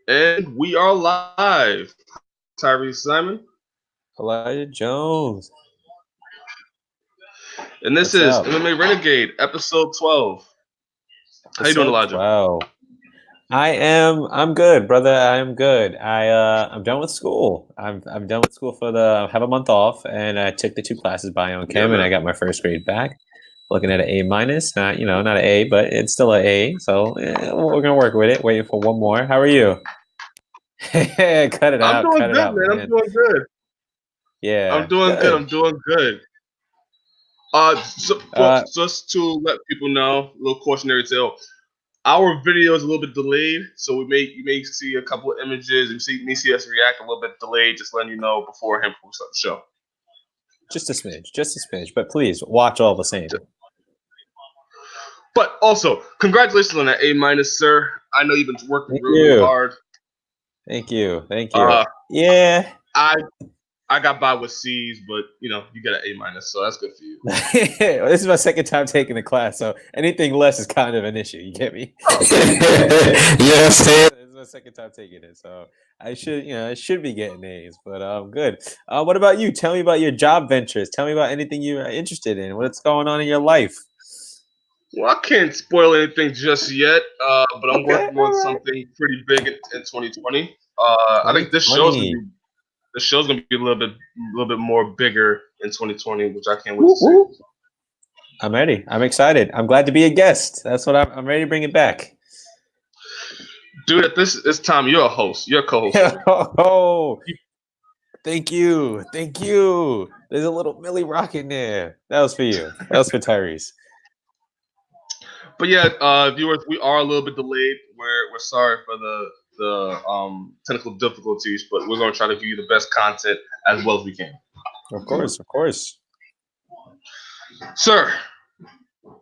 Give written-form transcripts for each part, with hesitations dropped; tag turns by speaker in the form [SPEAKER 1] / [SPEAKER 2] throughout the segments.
[SPEAKER 1] And we are live. Tyriece Simon.
[SPEAKER 2] Elijah Jones.
[SPEAKER 1] And this
[SPEAKER 2] What's
[SPEAKER 1] is
[SPEAKER 2] up?
[SPEAKER 1] MMA Renegade, episode 12. How you doing, Elijah?
[SPEAKER 2] 12. I'm good, brother. I am good. I'm done with school. I'm done with school I have a month off, and I took the 2 classes bio and
[SPEAKER 1] Yeah,
[SPEAKER 2] chem, and I
[SPEAKER 1] man.
[SPEAKER 2] got my first grade back. Looking at an A minus, not an A, but it's still an A. So we're gonna work with it. Waiting for one more. How are you? Cut it
[SPEAKER 1] I'm
[SPEAKER 2] out,
[SPEAKER 1] doing
[SPEAKER 2] cut it
[SPEAKER 1] good,
[SPEAKER 2] out,
[SPEAKER 1] man. I'm
[SPEAKER 2] man.
[SPEAKER 1] doing good. I'm
[SPEAKER 2] Yeah,
[SPEAKER 1] doing good.
[SPEAKER 2] good.
[SPEAKER 1] I'm doing good. Just to let people know, a little cautionary tale. Our video is a little bit delayed, so you may see a couple of images. You may see us react a little bit delayed. Just letting you know beforehand before we start the show.
[SPEAKER 2] Just a smidge. But please watch all the same.
[SPEAKER 1] But also, congratulations on that A minus, sir. I know you've been working
[SPEAKER 2] Thank
[SPEAKER 1] really
[SPEAKER 2] you.
[SPEAKER 1] hard.
[SPEAKER 2] Thank you.
[SPEAKER 1] Uh,
[SPEAKER 2] Yeah.
[SPEAKER 1] I got by with C's, but you got an A minus, so that's good for you.
[SPEAKER 2] This is my second time taking the class, so anything less is kind of an issue. You get me?
[SPEAKER 3] Yes,
[SPEAKER 2] This is my second time taking it, so I should be getting A's, but good. What about you? Tell me about your job ventures. Tell me about anything you're interested in. What's going on in your life?
[SPEAKER 1] Well, I can't spoil anything just yet, but I'm
[SPEAKER 2] Okay,
[SPEAKER 1] working
[SPEAKER 2] all
[SPEAKER 1] on
[SPEAKER 2] right.
[SPEAKER 1] something pretty big in 2020. I think this show's gonna
[SPEAKER 2] 2020.
[SPEAKER 1] be a little bit more bigger in 2020, which I can't wait to see.
[SPEAKER 2] I'm ready. I'm excited. I'm glad to be a guest. That's what I'm ready to bring it back.
[SPEAKER 1] Dude, at this time, you're a host. You're a co-host.
[SPEAKER 2] Oh, thank you. There's a little Millie Rock in there. That was for you. That was for Tyriece.
[SPEAKER 1] But yeah, viewers, we are a little bit delayed. We're sorry for the technical difficulties, but we're gonna try to give you the best content as well as we can.
[SPEAKER 2] Of course.
[SPEAKER 1] Sir,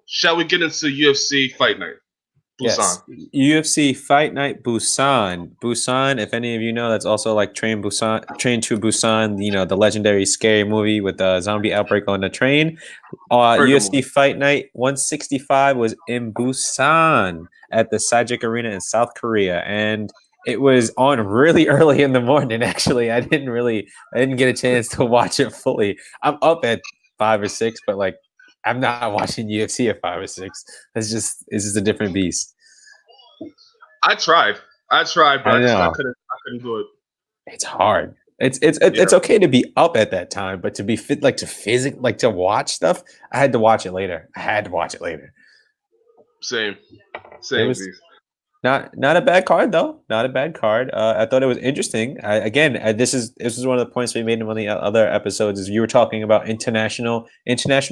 [SPEAKER 1] shall we get into UFC Fight Night? Busan.
[SPEAKER 2] Yes, UFC Fight Night Busan. Busan, if any of you know, that's also like Train to Busan. The legendary scary movie with the zombie outbreak on the train. UFC Fight Night 165 was in Busan at the Sajik Arena in South Korea, and it was on really early in the morning. Actually, I didn't get a chance to watch it fully. I'm up at 5 or 6, but like I'm not watching UFC at 5 or 6. It's just a different beast.
[SPEAKER 1] I tried, but I couldn't do it.
[SPEAKER 2] It's hard. It's okay to be up at that time, but to be fit, like to watch stuff, I had to watch it later.
[SPEAKER 1] Same.
[SPEAKER 2] It was not a bad card though. Not a bad card. I thought it was interesting. This is one of the points we made in one of the other episodes. Is you were talking about international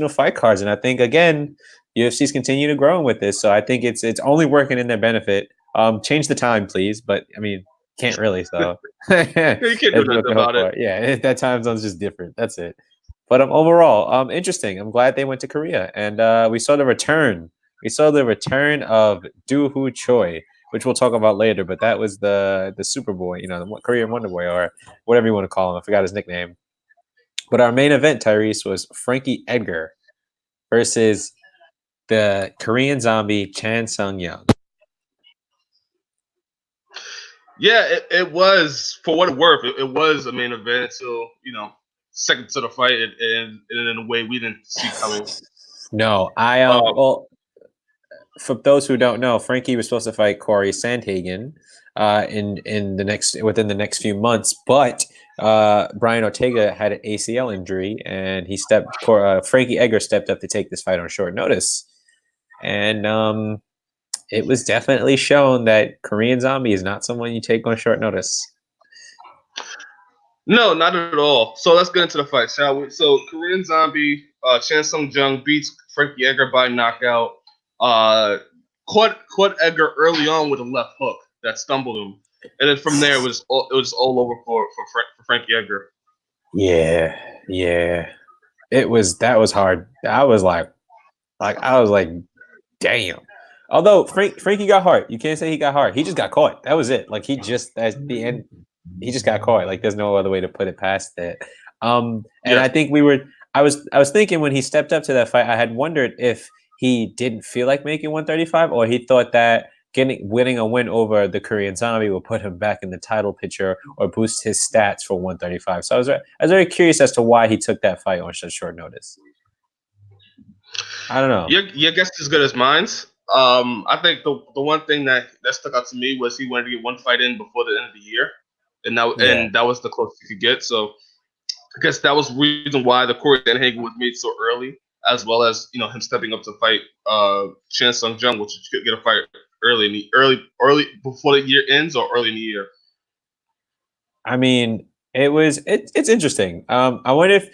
[SPEAKER 2] fight cards, and I think again, UFC's continue to grow with this. So I think it's only working in their benefit. Change the time, please. But I mean, can't really. So
[SPEAKER 1] you can't do nothing about it.
[SPEAKER 2] Yeah, that time zone's just different. That's it. But overall, interesting. I'm glad they went to Korea, and we saw the return. We saw the return of Doo-Hoo Choi, which we'll talk about later. But that was the Superboy, the Korean Wonder Boy, or whatever you want to call him. I forgot his nickname. But our main event, Tyriece, was Frankie Edgar versus the Korean Zombie Chan Sung-young.
[SPEAKER 1] Yeah, it was, for what it's worth, it was a main event. So second to the fight, and in a way we didn't see coming.
[SPEAKER 2] No, well, for those who don't know, Frankie was supposed to fight Corey Sandhagen within the next few months, but Brian Ortega had an ACL injury, and Frankie Edgar stepped up to take this fight on short notice, and it was definitely shown that Korean Zombie is not someone you take on short notice.
[SPEAKER 1] No, not at all. So let's get into the fight, shall we? So Korean Zombie, Chan Sung-jung beats Frankie Edgar by knockout. Caught Edgar early on with a left hook that stumbled him, and then from there it was all over for Frankie Edgar.
[SPEAKER 2] Yeah, that was hard. I was like, damn. Although Frankie got hurt, you can't say he got hurt. He just got caught. That was it. Like at the end, he just got caught. Like there's no other way to put it past that. I think I was thinking when he stepped up to that fight, I had wondered if he didn't feel like making 135, or he thought that winning a win over the Korean Zombie will put him back in the title picture or boost his stats for 135. So I was very curious as to why he took that fight on such short notice. I don't know.
[SPEAKER 1] Your guess is as good as mine's. I think the one thing that stuck out to me was he wanted to get one fight in before the end of the year, and that was the closest he could get. So I guess that was the reason why the Corey Sandhagen was made so early, as well as him stepping up to fight Chan Sung Jung, which could get a fight early before the year ends or early in the year.
[SPEAKER 2] I mean, it's interesting. I wonder if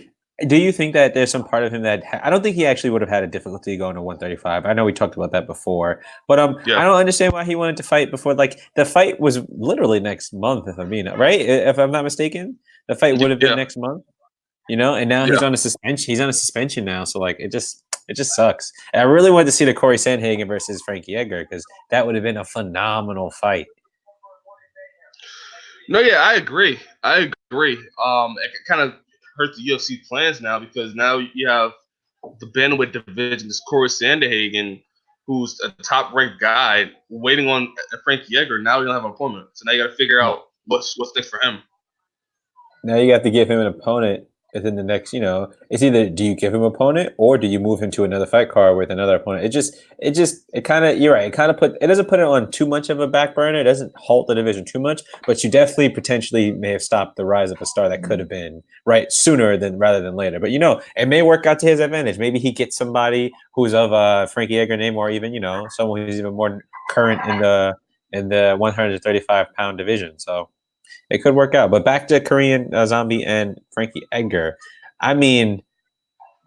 [SPEAKER 2] do you think that there's some part of him that I don't think he actually would have had a difficulty going to 135. I know we talked about that before, but I don't understand why he wanted to fight before. Like the fight was literally next month, if right, if I'm not mistaken, the fight would have been next month. And now he's on a suspension. He's on a suspension now, so like it just sucks. And I really wanted to see the Corey Sandhagen versus Frankie Edgar because that would have been a phenomenal fight.
[SPEAKER 1] No, yeah, I agree. It kind of hurt the UFC plans now because now you have the bantamweight division. This Corey Sandhagen, who's a top-ranked guy, waiting on Frankie Edgar. Now you don't have an opponent, so now you got to figure out what's next for him. Now
[SPEAKER 2] you have to give him an opponent within the next. It's either do you give him an opponent or do you move him to another fight card with another opponent. It kind of you're right. It doesn't put it on too much of a back burner. It doesn't halt the division too much, but you definitely potentially may have stopped the rise of a star that could have been right sooner rather than later. But it may work out to his advantage. Maybe he gets somebody who's of Frankie Edgar name, or even someone who's even more current in the 135-pound division. So it could work out. But back to Korean Zombie and Frankie Edgar. I mean,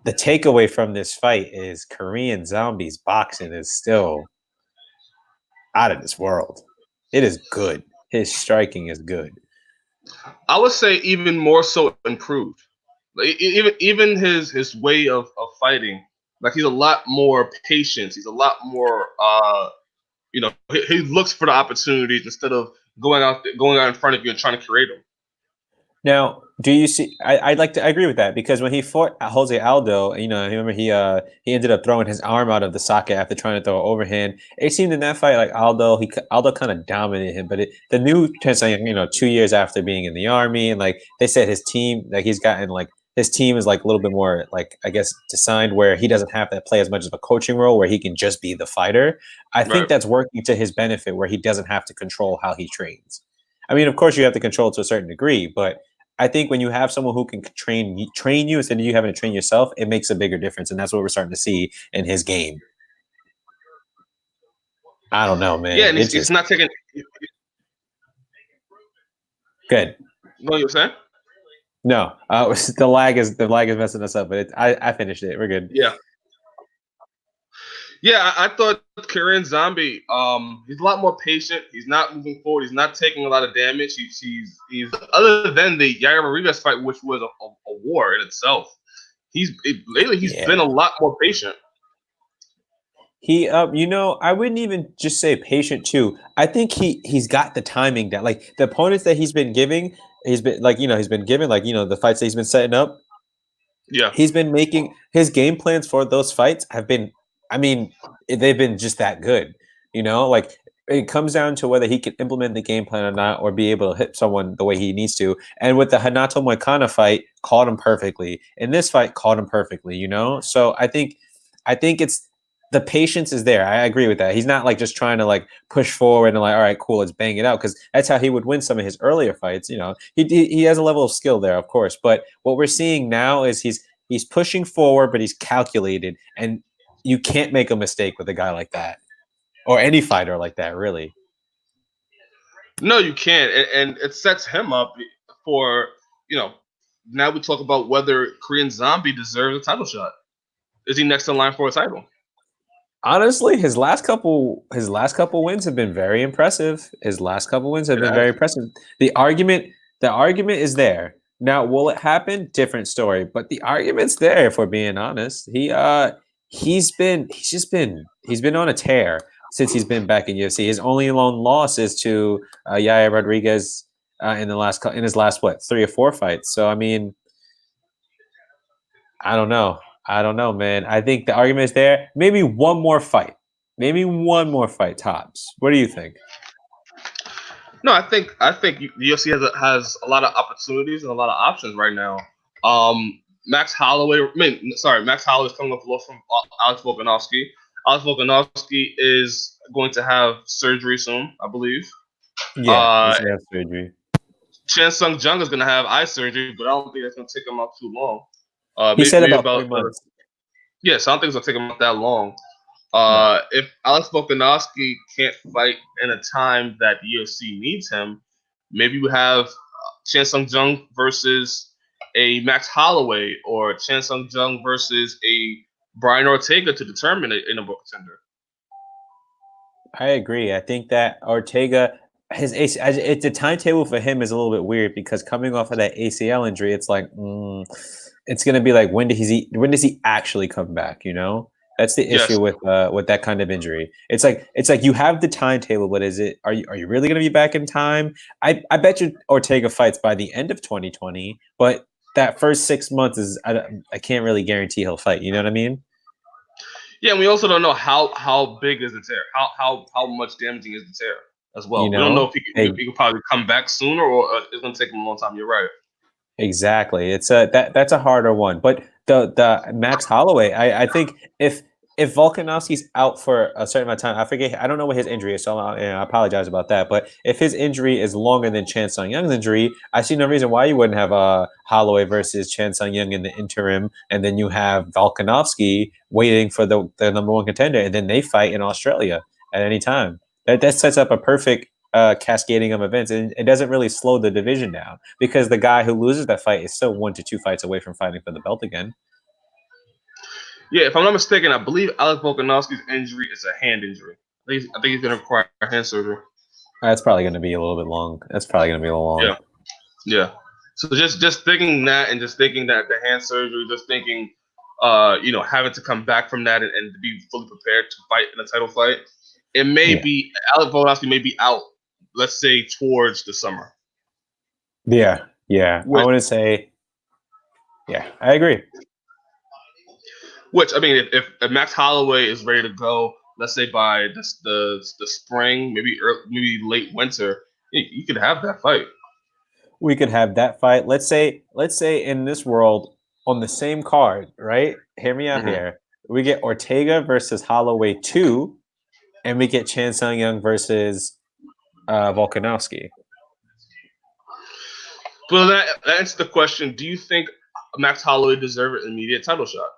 [SPEAKER 2] the takeaway from this fight is Korean Zombie's boxing is still out of this world. It is good. His striking is good.
[SPEAKER 1] I would say even more so improved. Like, even his way of fighting, like he's a lot more patient. He's a lot more he looks for the opportunities instead of going out in front of you and trying to create them.
[SPEAKER 2] Now, do you see? I agree with that because when he fought Jose Aldo, remember he ended up throwing his arm out of the socket after trying to throw an overhand. It seemed in that fight like Aldo kind of dominated him, but the new 2 years after being in the army and like they said his team he's gotten his team is like a little bit more I guess designed where he doesn't have to play as much of a coaching role where he can just be the fighter. I think that's working to his benefit where he doesn't have to control how he trains. I mean, of course you have to control it to a certain degree, but I think when you have someone who can train you instead of you having to train yourself, it makes a bigger difference, and that's what we're starting to see in his game. I don't know, man.
[SPEAKER 1] Yeah, and it's not taking.
[SPEAKER 2] Good.
[SPEAKER 1] What you were saying?
[SPEAKER 2] No, the lag is messing us up, but I finished it. We're good.
[SPEAKER 1] Yeah. Yeah, I thought Korean Zombie, he's a lot more patient. He's not moving forward. He's not taking a lot of damage. He's other than the Yair Rodriguez fight, which was a war in itself. Lately he's been a lot more patient.
[SPEAKER 2] He, I wouldn't even just say patient too. I think he's got the timing down. Like the opponents that he's been giving, the fights that he's been setting up.
[SPEAKER 1] Yeah,
[SPEAKER 2] he's been making his game plans for those fights have been. I mean, they've been just that good, it comes down to whether he can implement the game plan or not, or be able to hit someone the way he needs to. And with the Hanato Moicano fight, caught him perfectly. In this fight, caught him perfectly, So I think it's the patience is there. I agree with that. He's not just trying to push forward and all right, cool, let's bang it out. Because that's how he would win some of his earlier fights. He has a level of skill there, of course. But what we're seeing now is he's pushing forward, but he's calculated. And you can't make a mistake with a guy like that, or any fighter like that, really.
[SPEAKER 1] No, you can't, and it sets him up for Now we talk about whether Korean Zombie deserves a title shot. Is he next in line for a title?
[SPEAKER 2] Honestly, his last couple wins have been very impressive. Very impressive. The argument is there. Now, will it happen? Different story. But the argument's there. If we're being honest, he's been on a tear since he's been back in UFC. His only lone loss is to Yair Rodriguez in his last 3 or 4 fights. So I mean, I don't know, man. I think the argument is there. Maybe one more fight. Maybe one more fight tops. What do you think?
[SPEAKER 1] No, I think the UFC has a lot of opportunities and a lot of options right now. Max Holloway. Max Holloway is coming off a loss from Alex Volkanovski. Alex Volkanovski is going to have surgery soon, I believe.
[SPEAKER 2] Yeah, he's gonna have surgery.
[SPEAKER 1] Chan Sung Jung is going to have eye surgery, but I don't think that's going to take him out too long.
[SPEAKER 2] He said about 3 months.
[SPEAKER 1] Yeah, so I don't think it's going to take him out that long.
[SPEAKER 2] Right.
[SPEAKER 1] If Alex Volkanovski can't fight in a time that the UFC needs him, maybe we have Chan Sung Jung versus a Max Holloway or Chan Sung Jung versus a Brian Ortega to determine it in a book contender.
[SPEAKER 2] I agree. I think that Ortega, the timetable for him is a little bit weird because coming off of that ACL injury, it's like it's going to be like when does he actually come back? You know, that's the issue with that kind of injury. It's like you have the timetable, but are you really going to be back in time? I bet you Ortega fights by the end of 2020, but that first 6 months is I can't really guarantee he'll fight. You know what I mean?
[SPEAKER 1] Yeah, and we also don't know how big is the tear, how much damaging is the tear as well.
[SPEAKER 2] You know?
[SPEAKER 1] We don't know if he could probably come back sooner or it's going to take him a long time. You're right.
[SPEAKER 2] Exactly. It's that's a harder one. But the Max Holloway, I think if Volkanovski's out for a certain amount of time, I don't know what his injury is, so I apologize about that. But if his injury is longer than Chan Sung Jung's injury, I see no reason why you wouldn't have Holloway versus Chan Sung Jung in the interim, and then you have Volkanovski waiting for the number one contender, and then they fight in Australia at any time. That sets up a perfect cascading of events, and it doesn't really slow the division down because the guy who loses that fight is still 1 to 2 fights away from fighting for the belt again.
[SPEAKER 1] Yeah, if I'm not mistaken, I believe Alex Volkanovski's injury is a hand injury. I think he's going to require hand surgery.
[SPEAKER 2] That's probably going to be a little bit long.
[SPEAKER 1] Yeah. So just thinking that, and just thinking that the hand surgery, just thinking, having to come back from that and to be fully prepared to fight in a title fight, it may be Alex Volkanovski may be out. Let's say towards the summer.
[SPEAKER 2] Yeah. I want to say, I agree.
[SPEAKER 1] Which, I mean, if Max Holloway is ready to go, let's say by the spring, maybe late winter, you could have that fight.
[SPEAKER 2] We could have that fight. Let's say in this world on the same card, right? Hear me out here. We get Ortega versus Holloway 2, and we get Chan Sung Jung versus Volkanovski.
[SPEAKER 1] Well, that answers the question. Do you think Max Holloway deserves an immediate title shot?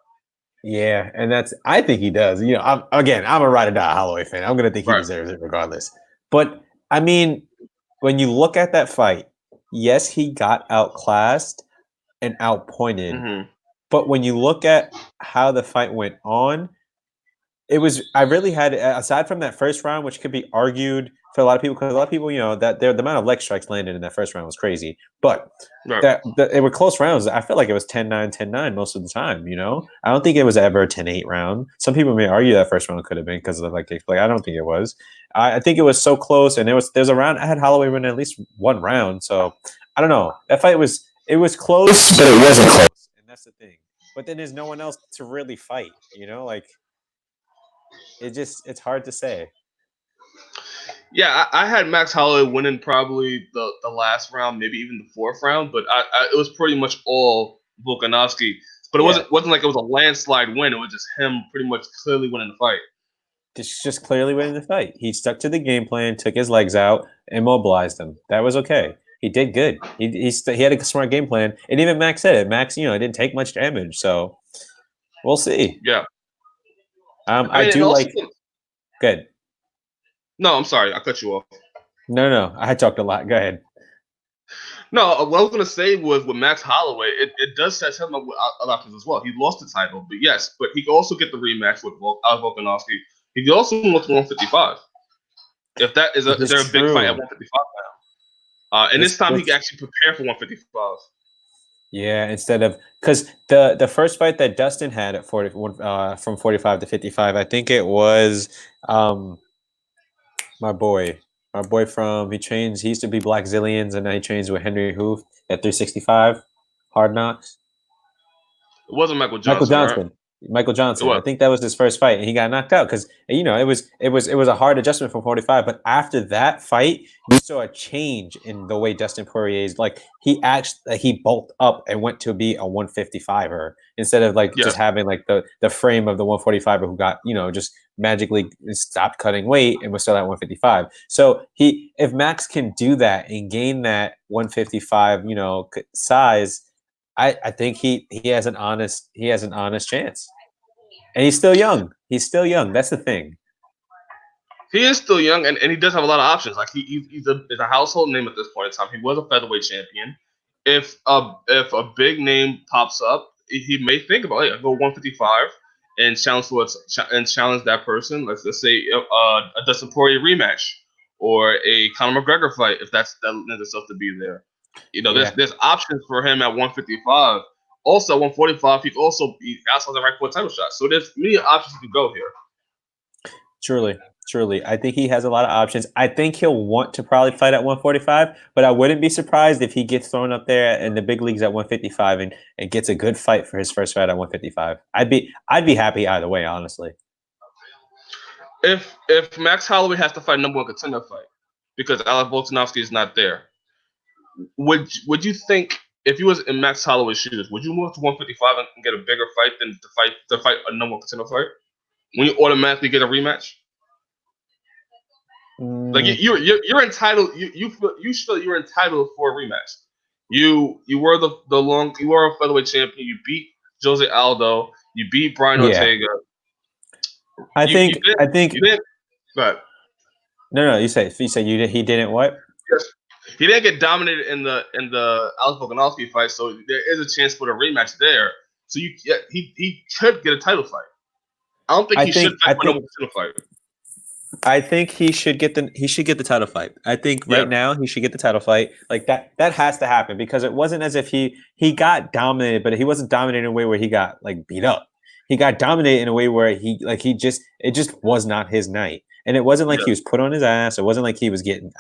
[SPEAKER 2] Yeah, and I think he does. You know, I'm a ride or die Holloway fan. I'm gonna think he deserves it regardless. But I mean, when you look at that fight, yes, he got outclassed and outpointed. But when you look at how the fight went on, I really had, aside from that first round, which could be argued for a lot of people, because a lot of people, that the amount of leg strikes landed in that first round was crazy. But they were close rounds. I felt like it was 10-9, 10-9 most of the time. I don't think it was ever a 10-8 round. Some people may argue that first round could have been because of like I don't think it was. I think it was so close, and there's a round. I had Holloway win at least one round, so I don't know. That fight was close, but it wasn't close, and that's the thing. But then there's no one else to really fight. It's hard to say.
[SPEAKER 1] Yeah, I had Max Holloway winning probably the last round, maybe even the fourth round, but it was pretty much all Volkanovski. But it wasn't like it was a landslide win. It was just him pretty much clearly winning the fight.
[SPEAKER 2] Just clearly winning the fight. He stuck to the game plan, took his legs out, immobilized him. That was okay. He did good. He had a smart game plan, and even Max said it. Max, it didn't take much damage, so we'll see.
[SPEAKER 1] Yeah.
[SPEAKER 2] I do like. Good.
[SPEAKER 1] No, I'm sorry. I cut you off.
[SPEAKER 2] No. I talked a lot. Go ahead.
[SPEAKER 1] No, what I was going to say was with Max Holloway, it does set him up with other options as well. He lost the title, but he could also get the rematch with Volkanovski. He could also move to 155. If that is there a big fight at 155 now? And this time he can actually prepare for 155. Yeah,
[SPEAKER 2] instead of because the first fight that Dustin had at 40 from 45 to 55, I think it was my boy from he used to be Black Zillions, and now he trains with Henry Hoof at 365 Hard Knocks.
[SPEAKER 1] It wasn't Michael Johnson.
[SPEAKER 2] Right? Michael Johnson.
[SPEAKER 1] What?
[SPEAKER 2] I think that was his first fight, and he got knocked out because it was a hard adjustment from 45. But after that fight, you saw a change in the way Dustin Poirier's he bulked up and went to be a 155er instead of just having the frame of the 145er who got just magically stopped cutting weight and was still at 155. So if Max can do that and gain that 155 size, I think he has an honest chance. And he's still young. That's the thing.
[SPEAKER 1] He is still young, and he does have a lot of options. Like he's a household name at this point in time. He was a featherweight champion. If a big name pops up, he may think about it. Go 155 and challenge that person. Let's say a Dustin Poirier rematch or a Conor McGregor fight if that lends itself to be there. There's options for him at 155. Also, 145, he also the right for a title shot. So there's many options to go here.
[SPEAKER 2] Truly. I think he has a lot of options. I think he'll want to probably fight at 145, but I wouldn't be surprised if he gets thrown up there in the big leagues at 155 and gets a good fight for his first fight at 155. I'd be happy either way, honestly.
[SPEAKER 1] If Max Holloway has to fight number one contender fight because Alex Volkanovski is not there, would you think if he was in Max Holloway's shoes, would you move to 155 and get a bigger fight than to fight a number one contender fight when you automatically get a rematch? Like you're entitled. You feel you're entitled for a rematch. You were you were a featherweight champion. You beat Jose Aldo. You beat Brian Ortega.
[SPEAKER 2] I think.
[SPEAKER 1] You didn't. But
[SPEAKER 2] no. You say he didn't what?
[SPEAKER 1] Yes. He didn't get dominated in the Alex Volkanovski fight, so there is a chance for the rematch there. So he could get a title fight. I don't think he should fight for a title fight.
[SPEAKER 2] I think he should get the title fight. I think right now he should get the title fight. Like that has to happen because it wasn't as if he got dominated, but he wasn't dominated in a way where he got beat up. He got dominated in a way where it just was not his night. And it wasn't like he was put on his ass. It wasn't like he was getting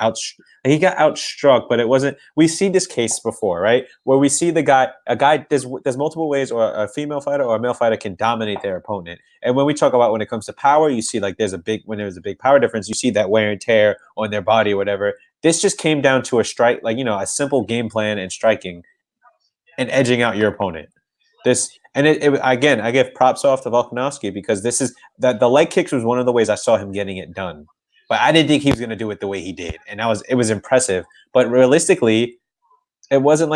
[SPEAKER 2] he got outstruck, but it wasn't. We see this case before, right? Where we see there's multiple ways or a female fighter or a male fighter can dominate their opponent. And when we talk about when it comes to power, you see when there's a big power difference, you see that wear and tear on their body or whatever. This just came down to a strike, a simple game plan and striking and edging out your opponent. Again, I give props off to Volkanovski because the leg kicks was one of the ways I saw him getting it done. But I didn't think he was going to do it the way he did. And it was impressive. But realistically, it wasn't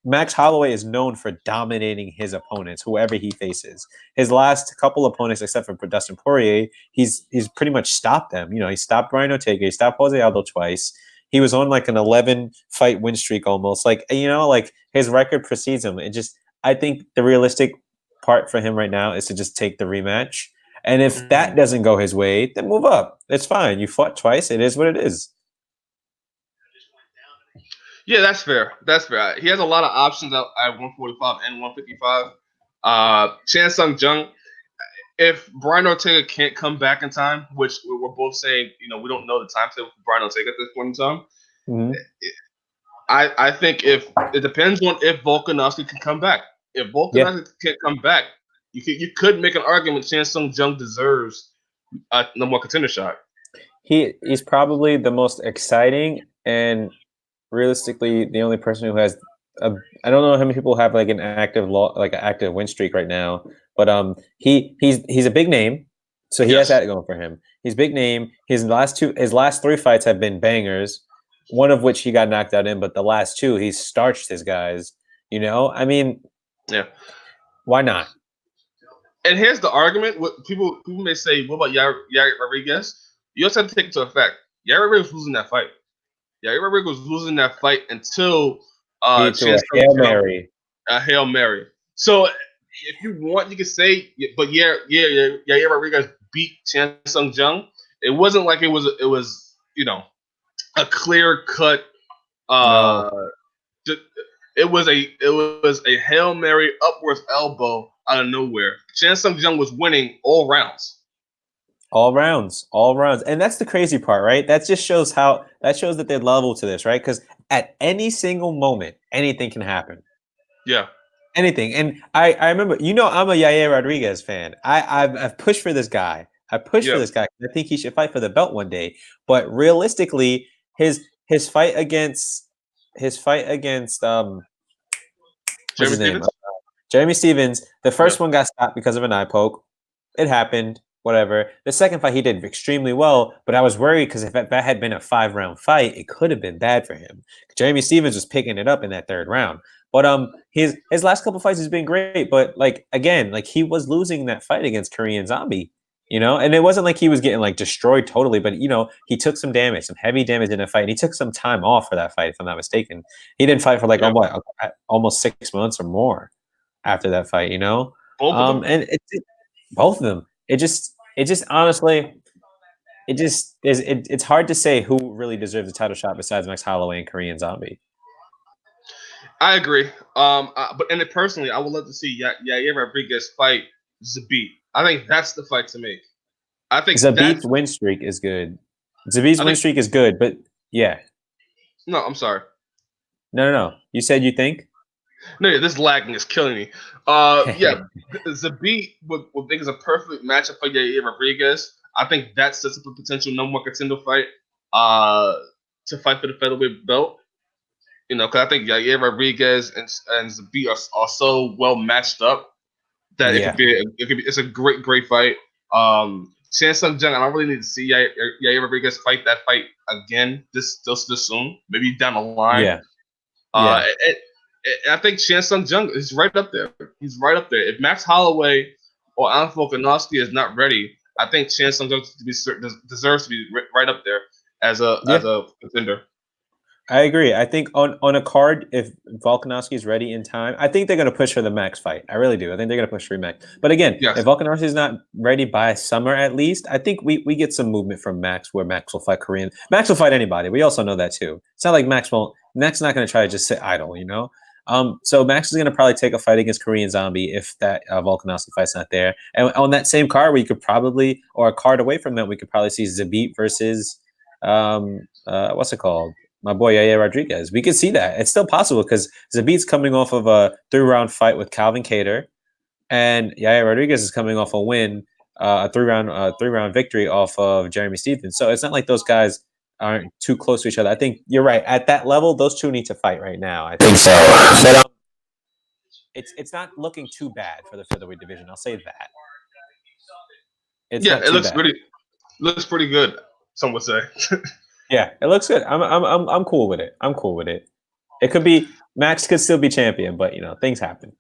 [SPEAKER 2] Max Holloway is known for dominating his opponents, whoever he faces. His last couple opponents, except for Dustin Poirier, he's pretty much stopped them. He stopped Brian Ortega, he stopped Jose Aldo twice. He was on an 11 fight win streak almost. His record precedes him. I think the realistic part for him right now is to just take the rematch. And if that doesn't go his way, then move up. It's fine. You fought twice. It is what it is.
[SPEAKER 1] Yeah, that's fair. He has a lot of options at 145 and 155. Chan Sung Jung, if Brian Ortega can't come back in time, which we're both saying, we don't know the timetable for Brian Ortega at this point in time. Mm-hmm. I think it depends on if Volkanovski can come back. If Volkanovski can't come back, you could make an argument Chan Sung Jung deserves a number one contender shot.
[SPEAKER 2] He's probably the most exciting and realistically the only person who has I don't know how many people have an active win streak right now, but he's a big name, so he has that going for him. He's a big name. His last 3 fights have been bangers. One of which he got knocked out in, but the last 2 he's starched his guys. I mean, why not?
[SPEAKER 1] And here's the argument: what people may say, "What about Yair Rodriguez?" You also have to take into effect Yair Rodriguez was losing that fight. Yair Rodriguez was losing that fight until
[SPEAKER 2] a Hail Mary.
[SPEAKER 1] So if you want, you can say, but Yair Rodriguez beat Chan Sung Jung. It wasn't like it was a clear cut.
[SPEAKER 2] No.
[SPEAKER 1] It was a Hail Mary upwards elbow out of nowhere. Chan Sung Jung was winning all rounds.
[SPEAKER 2] All rounds. And that's the crazy part, right? That just shows that they're level to this, right? Because at any single moment, anything can happen.
[SPEAKER 1] Yeah.
[SPEAKER 2] anything. And I remember, I'm a Yair Rodriguez fan. I've pushed for this guy. I pushed for
[SPEAKER 1] Yep.
[SPEAKER 2] this guy. I think he should fight for the belt one day. But realistically, his fight against what's
[SPEAKER 1] Jeremy
[SPEAKER 2] his name?
[SPEAKER 1] Stevens.
[SPEAKER 2] Jeremy Stevens. The first
[SPEAKER 1] Yeah.
[SPEAKER 2] one got stopped because of an eye poke. It happened. Whatever. The second fight he did extremely well, but I was worried because if that had been a 5-round fight, it could have been bad for him. Jeremy Stevens was picking it up in that third round. But his last couple fights has been great. But like again, like he was losing that fight against Korean Zombie, and it wasn't like he was getting like destroyed totally, but he took some damage, some heavy damage in the fight. And he took some time off for that fight, if I'm not mistaken. He didn't fight for like
[SPEAKER 1] Yeah.
[SPEAKER 2] almost 6 months or more after that fight,
[SPEAKER 1] Both of them.
[SPEAKER 2] And both of them. It just honestly, it's hard to say who really deserves a title shot besides Max Holloway and Korean Zombie.
[SPEAKER 1] I agree. But personally, I would love to see Yair Rodriguez fight Zabit. I think that's the fight to make. I think
[SPEAKER 2] Zabit's win streak is good. Zabit's win streak is good, but yeah.
[SPEAKER 1] No, I'm sorry.
[SPEAKER 2] No. You said you think?
[SPEAKER 1] No, this lagging is killing me. Yeah, Zabit would think is a perfect matchup for Yair Rodriguez. I think that sets up a potential number one contender fight. To fight for the featherweight belt. Because I think Yair Rodriguez and Zabit are so well matched up that it could be it's a great fight. Chan Sung Jung, I don't really need to see Yair Rodriguez fight that fight again this soon. Maybe down the line.
[SPEAKER 2] Yeah.
[SPEAKER 1] I think Chan Sung Jung is right up there. He's right up there. If Max Holloway or Alan Volkanovski is not ready, I think Chan Sung Jung deserves to be right up there as a contender.
[SPEAKER 2] I agree. I think on a card, if Volkanovski is ready in time, I think they're going to push for the Max fight. I really do. I think they're going to push for Max. But again, if Volkanovski is not ready by summer at least, I think we get some movement from Max where Max will fight Korean. Max will fight anybody. We also know that too. It's not like Max is not going to try to just sit idle, So Max is going to probably take a fight against Korean Zombie if that Volkanovski fight's not there. And on that same card, we could probably, or a card away from that, we could probably see Zabit versus what's it called? My boy Yair Rodriguez. We could see that. It's still possible because Zabit's coming off of a 3-round fight with Calvin Kattar, and Yair Rodriguez is coming off a win, a 3-round victory off of Jeremy Stevens. So it's not like those guys aren't too close to each other. I think you're right. At that level, those two need to fight right now. I think
[SPEAKER 3] so.
[SPEAKER 2] But it's not looking too bad for the featherweight division. I'll say that.
[SPEAKER 1] It looks pretty good. Some would say.
[SPEAKER 2] Yeah, it looks good. I'm cool with it. I'm cool with it. It could be Max could still be champion, but things happen.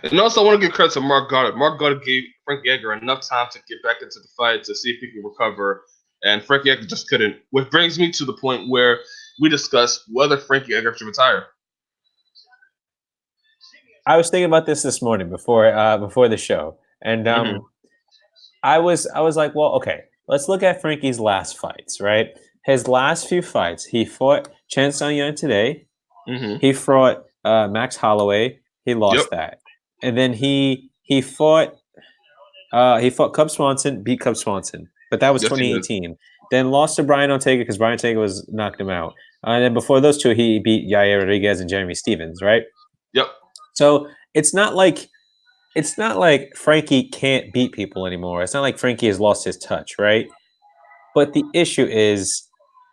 [SPEAKER 1] And also, I want to give credit to Mark Goddard. Mark Goddard gave Frank Edgar enough time to get back into the fight to see if he can recover, and Frankie Edgar just couldn't. Which brings me to the point where we discuss whether Frankie Edgar should retire.
[SPEAKER 2] I was thinking about this morning before the show, and I was like, well, okay, let's look at Frankie's last fights, right? His last few fights, he fought Chan Sung Jung today. He fought Max Holloway. He lost that, and then he fought Cub Swanson, beat Cub Swanson, but that was 2018. Then lost to Brian Ortega because Brian Ortega was knocked him out, and then before those two, he beat Yair Rodriguez and Jeremy Stevens, right?
[SPEAKER 1] Yep.
[SPEAKER 2] So it's not like Frankie can't beat people anymore. It's not like Frankie has lost his touch, right? But the issue is,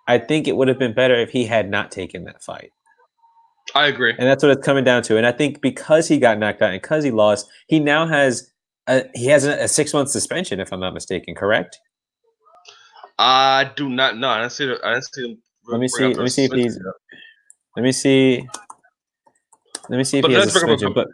[SPEAKER 2] I think it would have been better if he had not taken that fight.
[SPEAKER 1] I agree.
[SPEAKER 2] And that's what it's coming down to. And I think because he got knocked out and because he lost, he now has a 6-month suspension, if I'm not mistaken, correct?
[SPEAKER 1] I do not know. I didn't see him.
[SPEAKER 2] Let me see if he's. Let me see if he has a suspension. But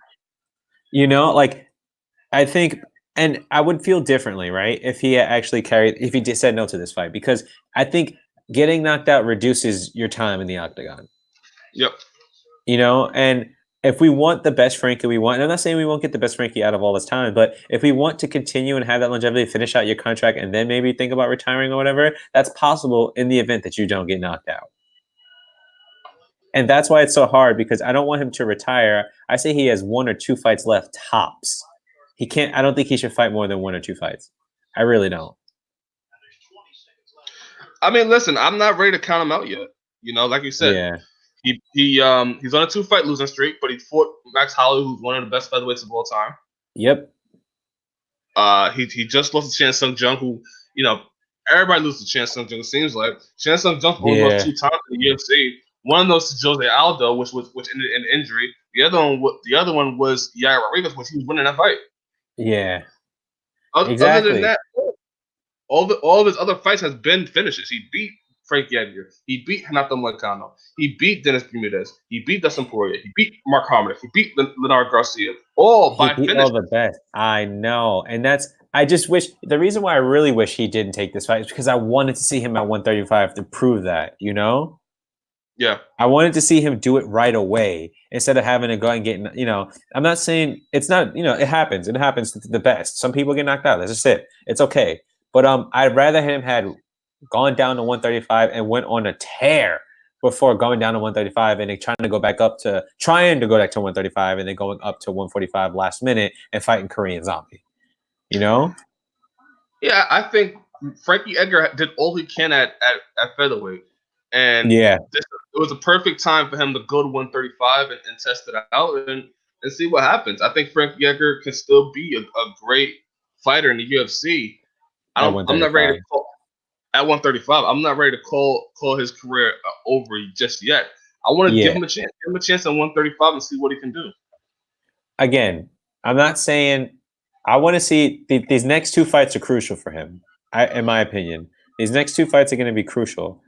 [SPEAKER 2] I think, and I would feel differently, right, if he actually if he said no to this fight, because I think getting knocked out reduces your time in the octagon.
[SPEAKER 1] Yep.
[SPEAKER 2] And if we want the best Frankie we want, and I'm not saying we won't get the best Frankie out of all this time, but if we want to continue and have that longevity, finish out your contract, and then maybe think about retiring or whatever, that's possible in the event that you don't get knocked out. And that's why it's so hard, because I don't want him to retire. I say he has 1 or 2 fights left, tops. He can't. I don't think he should fight more than 1 or 2 fights. I really don't.
[SPEAKER 1] I mean, listen, I'm not ready to count him out yet. Like you said, He's on a 2-fight losing streak, but he fought Max Holloway, who's one of the best featherweights of all time.
[SPEAKER 2] Yep.
[SPEAKER 1] He just lost to Chan Sung Jung, who everybody loses to Chan Sung Jung. It seems like Chan Sung Jung only lost 2 times in the UFC. One of those to Jose Aldo, which ended in injury. The other one was Yair Rodriguez, which he was winning that fight.
[SPEAKER 2] Yeah.
[SPEAKER 1] Exactly. Other than that, all of his other fights has been finishes. He beat Frankie Edgar. He beat Renato Moicano. He beat Dennis Bermudez. He beat Dustin Poirier. He beat Mark Harmon. He beat Leonard Garcia. All by finish.
[SPEAKER 2] All the best. I know. And I just wish, the reason why I really wish he didn't take this fight is because I wanted to see him at 135 to prove that,
[SPEAKER 1] Yeah.
[SPEAKER 2] I wanted to see him do it right away instead of having to go and get, I'm not saying it's not, it happens. It happens to the best. Some people get knocked out. That's just it. It's okay. But I'd rather him had gone down to 135 and went on a tear before going down to 135 and then trying to go back to 135 and then going up to 145 last minute and fighting Korean Zombie.
[SPEAKER 1] Yeah, I think Frankie Edgar did all he can at featherweight. And it was a perfect time for him to go to 135 and test it out and see what happens. I think Frankie Edgar can still be a great fighter in the UFC. I'm not ready to call at 135. I'm not ready to call his career over just yet. I want to give him a chance. Give him a chance at 135 and see what he can do.
[SPEAKER 2] Again, I'm not saying I want to see these next 2 fights are crucial for him. In my opinion, these next 2 fights are going to be crucial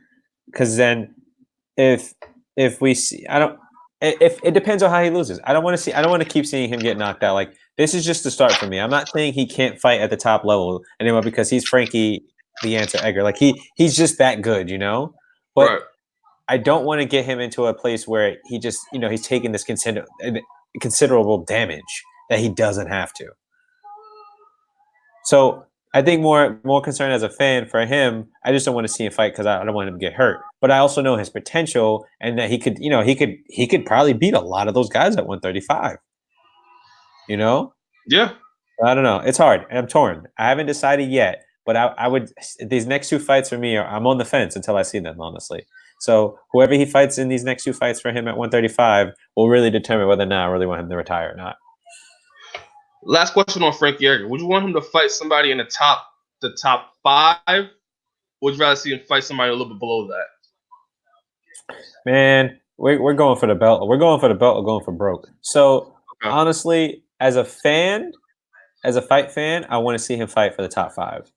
[SPEAKER 2] because then if we see, if it depends on how he loses. I don't want to keep seeing him get knocked out. Like, this is just the start for me. I'm not saying he can't fight at the top level anymore because he's Frankie the Answer Edgar. Like he's just that good, But
[SPEAKER 1] right.
[SPEAKER 2] I don't want to get him into a place where he just, he's taking this considerable damage that he doesn't have to. So I think more concerned as a fan for him. I just don't want to see him fight because I don't want him to get hurt. But I also know his potential and that he could, he could probably beat a lot of those guys at 135.
[SPEAKER 1] Yeah.
[SPEAKER 2] I don't know. It's hard. I'm torn. I haven't decided yet. But I would. These next 2 fights for me I'm on the fence until I see them. Honestly. So whoever he fights in these next 2 fights for him at 135 will really determine whether or not I really want him to retire or not.
[SPEAKER 1] Last question on Frankie Edgar. Would you want him to fight somebody in the top 5? Or would you rather see him fight somebody a little bit below that?
[SPEAKER 2] Man, we're going for the belt. We're going for the belt or going for broke. So honestly, as a fan, as a fight fan, I want to see him fight for the top 5.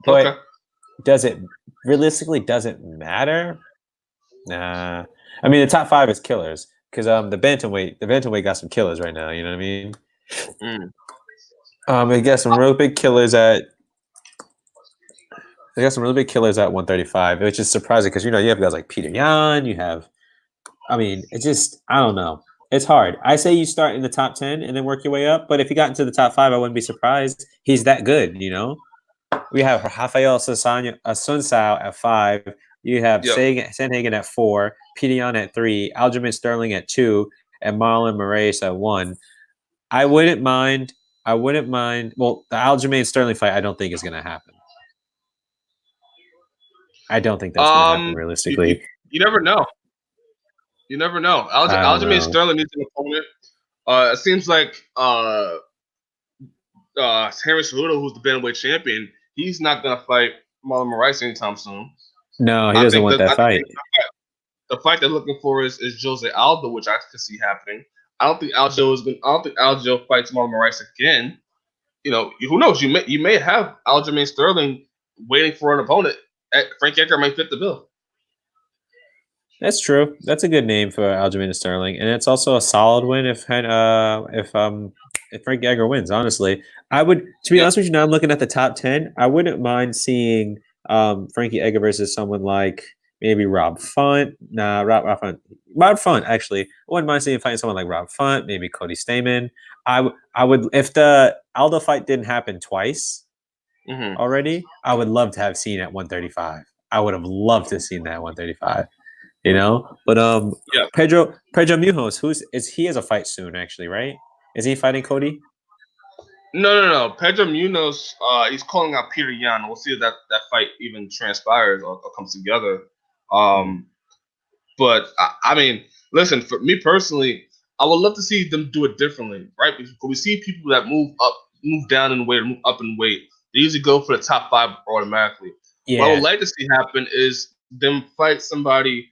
[SPEAKER 2] But does it matter? Nah. I mean, the top 5 is killers because the bantamweight got some killers right now. You know what I mean? They got some real big killers at. They got some really big killers at 135, which is surprising because you have guys like Peter Yan. You have, it's just I don't know. It's hard. I say you start in the top 10 and then work your way up. But if you got into the top 5, I wouldn't be surprised. He's that good, We have Rafael Sunsao at 5. You have Sanhagen at 4, Peter Yan at 3, Aljamain Sterling at 2, and Marlon Moraes at 1. I wouldn't mind. Well, the Aljamain Sterling fight, I don't think is going to happen. I don't think that's going to happen realistically.
[SPEAKER 1] You never know. Aljamain Sterling needs an opponent. It seems like Henry Cejudo, who's the bantamweight champion, he's not going to fight Marlon Moraes anytime soon.
[SPEAKER 2] No, he doesn't want that fight.
[SPEAKER 1] The fight they're looking for is Jose Aldo, which I could see happening. I don't think Aljo fights Marlon Moraes again. Who knows? You may have Aljamain Sterling waiting for an opponent. Frank Edgar might fit the bill.
[SPEAKER 2] That's true. That's a good name for Aljamain Sterling, and it's also a solid win if Frank Edgar wins. Honestly, I would. To be honest with you, now I'm looking at the top 10. I wouldn't mind seeing Frankie Edgar versus someone like maybe Rob Font. Nah, Rob Font. Actually, I wouldn't mind seeing fighting someone like Rob Font. Maybe Cody Stamann. I would if the Aldo fight didn't happen twice already. I would love to have seen at 135. I would have loved to see that at 135. But Pedro Munoz, he has a fight soon, actually, right? Is he fighting Cody?
[SPEAKER 1] No. Pedro Munoz, he's calling out Peter Yan. We'll see if that fight even transpires or comes together. But I mean, listen, for me personally, I would love to see them do it differently, right? Because we see people that move down in weight, or move up in weight. They usually go for the top 5 automatically. What I would
[SPEAKER 2] Yeah,
[SPEAKER 1] like to see happen is them fight somebody,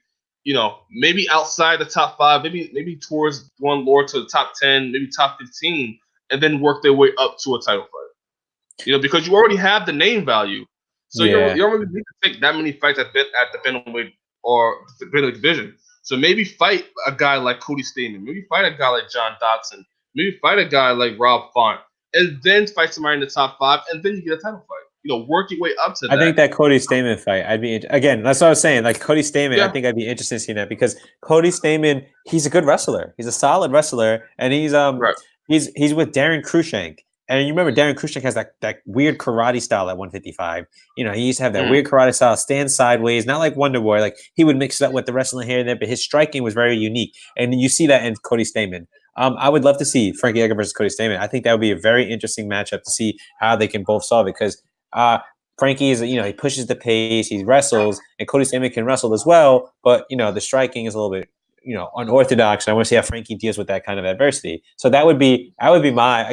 [SPEAKER 1] maybe outside the top 5, maybe towards one lower to the top 10, maybe top 15, and then work their way up to a title fight. Because you already have the name value, so
[SPEAKER 2] yeah.
[SPEAKER 1] you don't really need to take that many fights at the bantamweight or the bantamweight division. So maybe fight a guy like Cody Stamann, maybe fight a guy like John Dodson, maybe fight a guy like Rob Font, and then fight somebody in the top 5, and then you get a title fight. Work your way up to
[SPEAKER 2] I
[SPEAKER 1] that.
[SPEAKER 2] think that Cody Stamann fight, again, that's what I was saying. Like Cody Stamann, I
[SPEAKER 1] Yeah,
[SPEAKER 2] think I'd be interested in seeing that because Cody Stamann, he's a good wrestler. He's a solid wrestler, and
[SPEAKER 1] right.
[SPEAKER 2] he's with Darren Cruikshank. And you remember Darren Cruikshank has that weird karate style at 155. He used to have that weird karate style, stand sideways, not like Wonder Boy. Like he would mix it up with the wrestling here and there, but his striking was very unique. And you see that in Cody Stamann. I would love to see Frankie Edgar versus Cody Stamann. I think that would be a very interesting matchup to see how they can both solve it because Frankie is, he pushes the pace, he wrestles, and Cody Stamann can wrestle as well. But the striking is a little bit, unorthodox. And I want to see how Frankie deals with that kind of adversity. So that would be my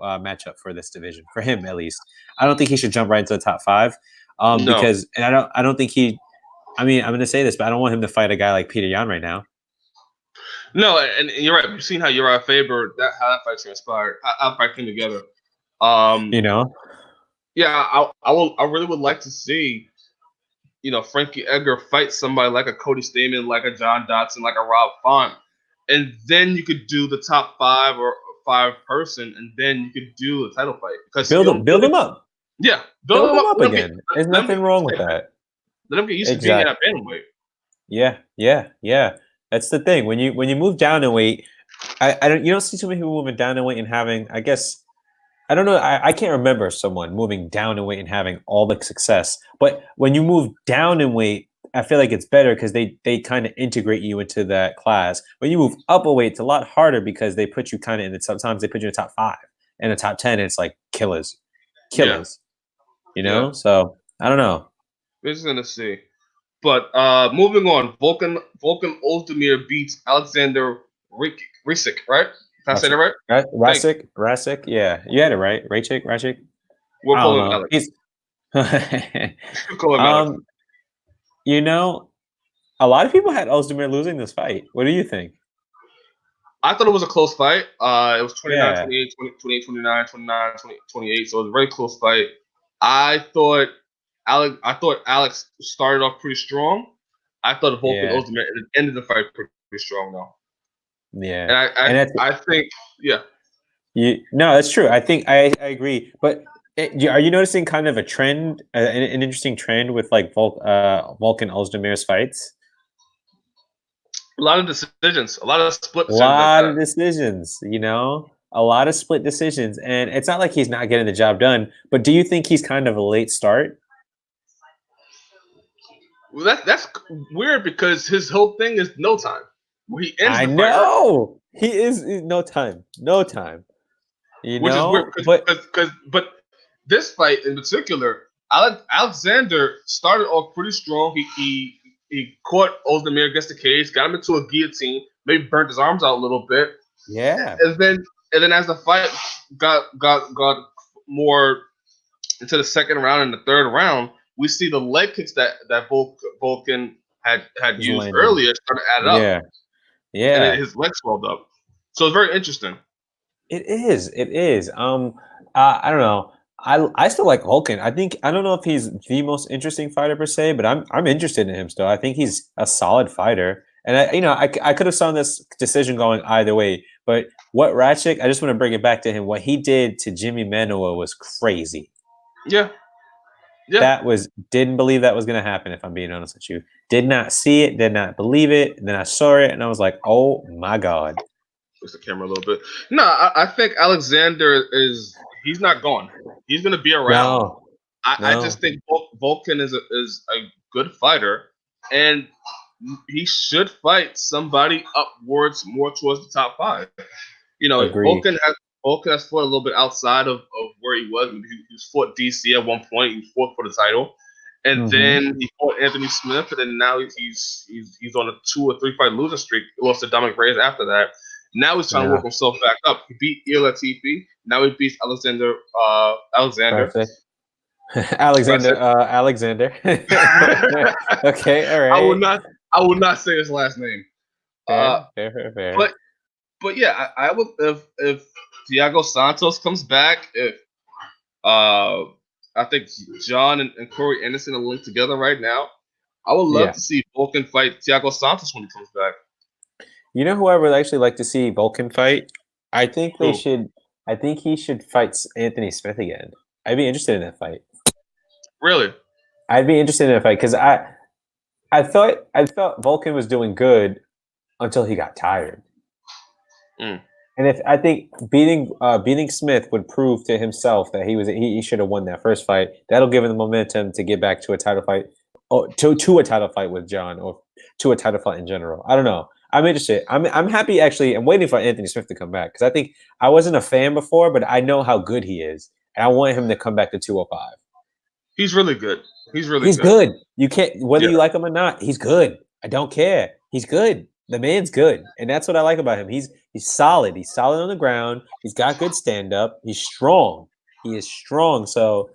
[SPEAKER 2] matchup for this division for him at least. I don't think he should jump right into the top 5,
[SPEAKER 1] No.
[SPEAKER 2] because I don't think he. I mean, I'm going to say this, but I don't want him to fight a guy like Peter Yan right now.
[SPEAKER 1] No, and you're right. We've seen how Uriah Faber, how that fight transpired, how that fight came together. Yeah, I really would like to see, Frankie Edgar fight somebody like a Cody Stamann, like a John Dodson, like a Rob Font, and then you could do the top 5 or 5 person, and then you could do a title fight because
[SPEAKER 2] build them up.
[SPEAKER 1] Yeah,
[SPEAKER 2] build them up again. There's nothing wrong with that.
[SPEAKER 1] Let them get used to being at bantamweight.
[SPEAKER 2] Yeah. That's the thing. When you move down in weight, you don't see too many people moving down in weight and having, I guess. I don't know. I can't remember someone moving down in weight and having all the success. But when you move down in weight, I feel like it's better because they kind of integrate you into that class. When you move up a weight, it's a lot harder because they put you kind of in it. Sometimes they put you in the top 5 and the top 10. And it's like killers.
[SPEAKER 1] Yeah.
[SPEAKER 2] So I don't know.
[SPEAKER 1] We're just gonna see. But moving on, Volkan Ozdemir beats Alexander Risic, right? Did I say that right?
[SPEAKER 2] Rasic, yeah. You had it right. Rasic.
[SPEAKER 1] We'll call him Alex.
[SPEAKER 2] We'll call him Alex. A lot of people had Ozdemir losing this fight. What do you think?
[SPEAKER 1] I thought it was a close fight. It was 29-28, 28-29, 29-28, so it was a very close fight. I thought Alex started off pretty strong. I thought Volkan Ozdemir ended the fight pretty strong though.
[SPEAKER 2] Yeah,
[SPEAKER 1] and I think
[SPEAKER 2] no, that's true. I think I agree. But are you noticing kind of a trend, an interesting trend with like Volkan Ozdemir's fights?
[SPEAKER 1] A lot of decisions, a lot of split decisions.
[SPEAKER 2] A lot of decisions, a lot of split decisions, and it's not like he's not getting the job done. But do you think he's kind of a late start?
[SPEAKER 1] Well, that's weird because his whole thing is no time. He ends
[SPEAKER 2] I know he is no time.
[SPEAKER 1] Which is weird but this fight in particular, Alexander started off pretty strong. He caught Ozdemir against the cage, got him into a guillotine, maybe burnt his arms out a little bit.
[SPEAKER 2] Yeah,
[SPEAKER 1] and then as the fight got more into the second round and the third round, we see the leg kicks that Volkan had used earlier started to add up.
[SPEAKER 2] Yeah.
[SPEAKER 1] And his legs swelled up. So it's very interesting.
[SPEAKER 2] It is. I don't know. I still like Volkan. I don't know if he's the most interesting fighter per se, but I'm interested in him still. I think he's a solid fighter. And I could have saw this decision going either way, but what Rasic, I just want to bring it back to him. What he did to Jimmy Manuwa was crazy.
[SPEAKER 1] Yeah.
[SPEAKER 2] Didn't believe that was going to happen, if I'm being honest with you. Did not see it, did not believe it. And then I saw it and I was like, oh my God.
[SPEAKER 1] Push the camera a little bit. No, I think Alexander he's not gone. He's going to be around.
[SPEAKER 2] No.
[SPEAKER 1] I just think Volkan is a good fighter, and he should fight somebody upwards more towards the top 5. Volkan has fought a little bit outside of where he was. He fought DC at one point. He fought for the title. and then he fought Anthony Smith, and then now he's on a 2 or 3 fight losing streak. He lost to Dominic Reyes after that. Now he's trying to work himself back up. He beat Ilir Latifi. Now he beats Alexander.
[SPEAKER 2] Alexander. Okay, all right.
[SPEAKER 1] I will not say his last name.
[SPEAKER 2] Fair.
[SPEAKER 1] But yeah, I would if Thiago Santos comes back, if I think John and Corey Anderson are linked together right now. I would love to see Volkan fight Thiago Santos when he comes back.
[SPEAKER 2] You know who I would actually like to see Volkan fight? I think they should. I think he should fight Anthony Smith again. I'd be interested in that fight.
[SPEAKER 1] Really?
[SPEAKER 2] I'd be interested in that fight because I thought Volkan was doing good until he got tired. And I think beating Smith would prove to himself that he should have won that first fight. That'll give him the momentum to get back to a title fight, or to a title fight with John, or to a title fight in general. I don't know. I'm interested. I'm happy actually. I'm waiting for Anthony Smith to come back because I think I wasn't a fan before, but I know how good he is, and I want him to come back to 205.
[SPEAKER 1] He's really good. He's
[SPEAKER 2] good. You can't whether you like him or not. He's good. I don't care. He's good. The man's good, and that's what I like about him. He's solid. He's solid on the ground. He's got good stand up. He's strong. He is strong. So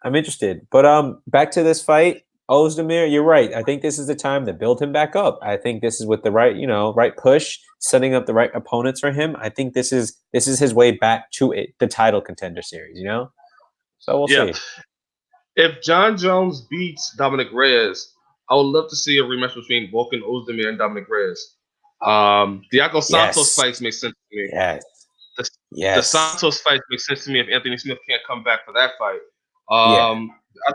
[SPEAKER 2] I'm interested. But back to this fight, Ozdemir. You're right. I think this is the time to build him back up. I think this is with the right push, setting up the right opponents for him. I think this is his way back to the title contender series. So we'll see.
[SPEAKER 1] If John Jones beats Dominic Reyes, I would love to see a rematch between Volkan Ozdemir and Dominic Reyes. Thiago Santos fights make sense to me. The Santos fight makes sense to me if Anthony Smith can't come back for that fight. I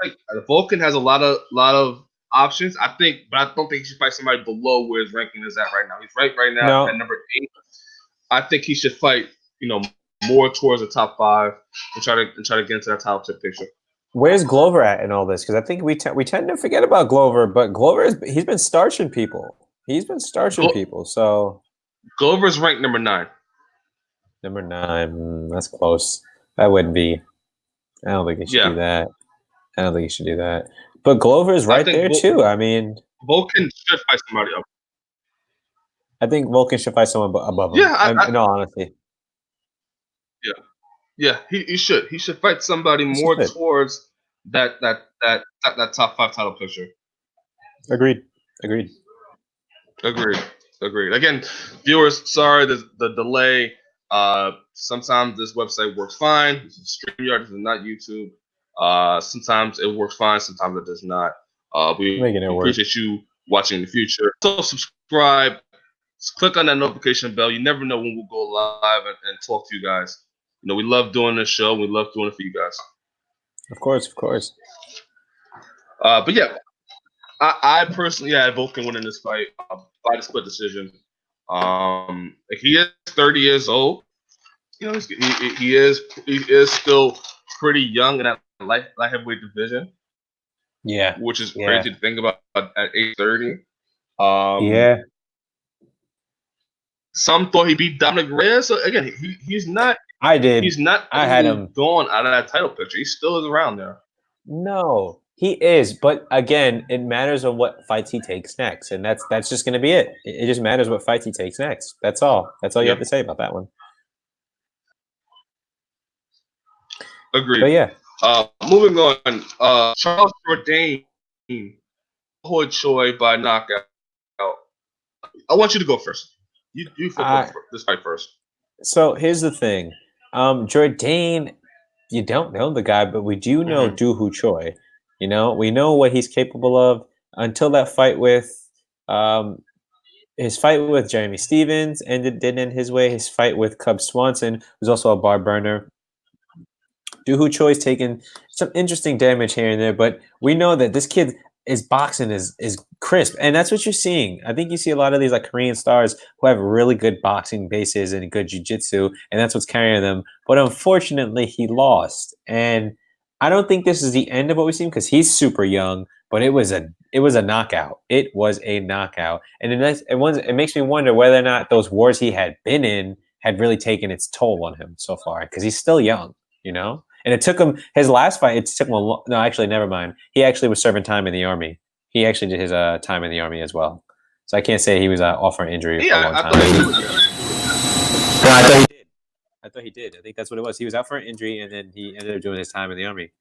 [SPEAKER 1] think Volkan has a lot of options. But I don't think he should fight somebody below where his ranking is at right now. He's right now at number 8. I think he should fight, more towards the top 5 and try to get into that top 10 picture.
[SPEAKER 2] Where's Glover at in all this? Because I think we tend to forget about Glover, but he's been starching people. So
[SPEAKER 1] Glover's ranked number 9.
[SPEAKER 2] Number 9, that's close. That wouldn't be. I don't think he should do that. But Glover's right there too. I mean,
[SPEAKER 1] Volkan should fight somebody else.
[SPEAKER 2] I think Volkan should fight someone above him. In all honesty.
[SPEAKER 1] Yeah, he should. He should fight somebody more towards that top 5 title picture.
[SPEAKER 2] Agreed.
[SPEAKER 1] Again, viewers, sorry the delay. Sometimes this website works fine. This is StreamYard. This is not YouTube. Sometimes it works fine. Sometimes it does not. We appreciate you watching in the future. So subscribe. Click on that notification bell. You never know when we'll go live and talk to you guys. We love doing this show. We love doing it for you guys.
[SPEAKER 2] Of course.
[SPEAKER 1] But yeah, I personally had Volkan winning this fight by the split decision. He is 30 years old. He is still pretty young in that light heavyweight division.
[SPEAKER 2] Yeah,
[SPEAKER 1] which is crazy to think about at age 30. Some thought he beat Dominic Reyes. So again, he's not.
[SPEAKER 2] I did.
[SPEAKER 1] He's not.
[SPEAKER 2] I had him
[SPEAKER 1] going out of that title picture. He still is around there.
[SPEAKER 2] No, he is. But again, it matters on what fights he takes next, and that's just going to be it. It just matters what fights he takes next. That's all. That's all you have to say about that one.
[SPEAKER 1] Agreed.
[SPEAKER 2] But yeah.
[SPEAKER 1] Moving on. Charles Jourdain, Hoy Choi by knockout. I want you to go first. You flip this fight first.
[SPEAKER 2] So here's the thing. Jourdain, you don't know the guy, but we do know Doo Ho Choi. We know what he's capable of. Until that fight with his fight with Jeremy Stevens didn't end his way. His fight with Cub Swanson was also a bar burner. Doo Ho Choi's taken some interesting damage here and there, but we know that this kid is boxing is crisp, and that's what you're seeing. I think you see a lot of these Korean stars who have really good boxing bases and good jiu-jitsu, and that's what's carrying them. But unfortunately, he lost, and I don't think this is the end of what we've seen because he's super young. But it was a knockout. It was a knockout, and it makes me wonder whether or not those wars he had been in had really taken its toll on him so far because he's still young. And it took him his last fight. It took him no, actually, never mind. He actually was serving time in the army. He actually did his time in the army as well. So I can't say he was off for an injury for a long time.
[SPEAKER 3] No, I thought he did.
[SPEAKER 2] I thought he did. I think that's what it was. He was out for an injury, and then he ended up doing his time in the army.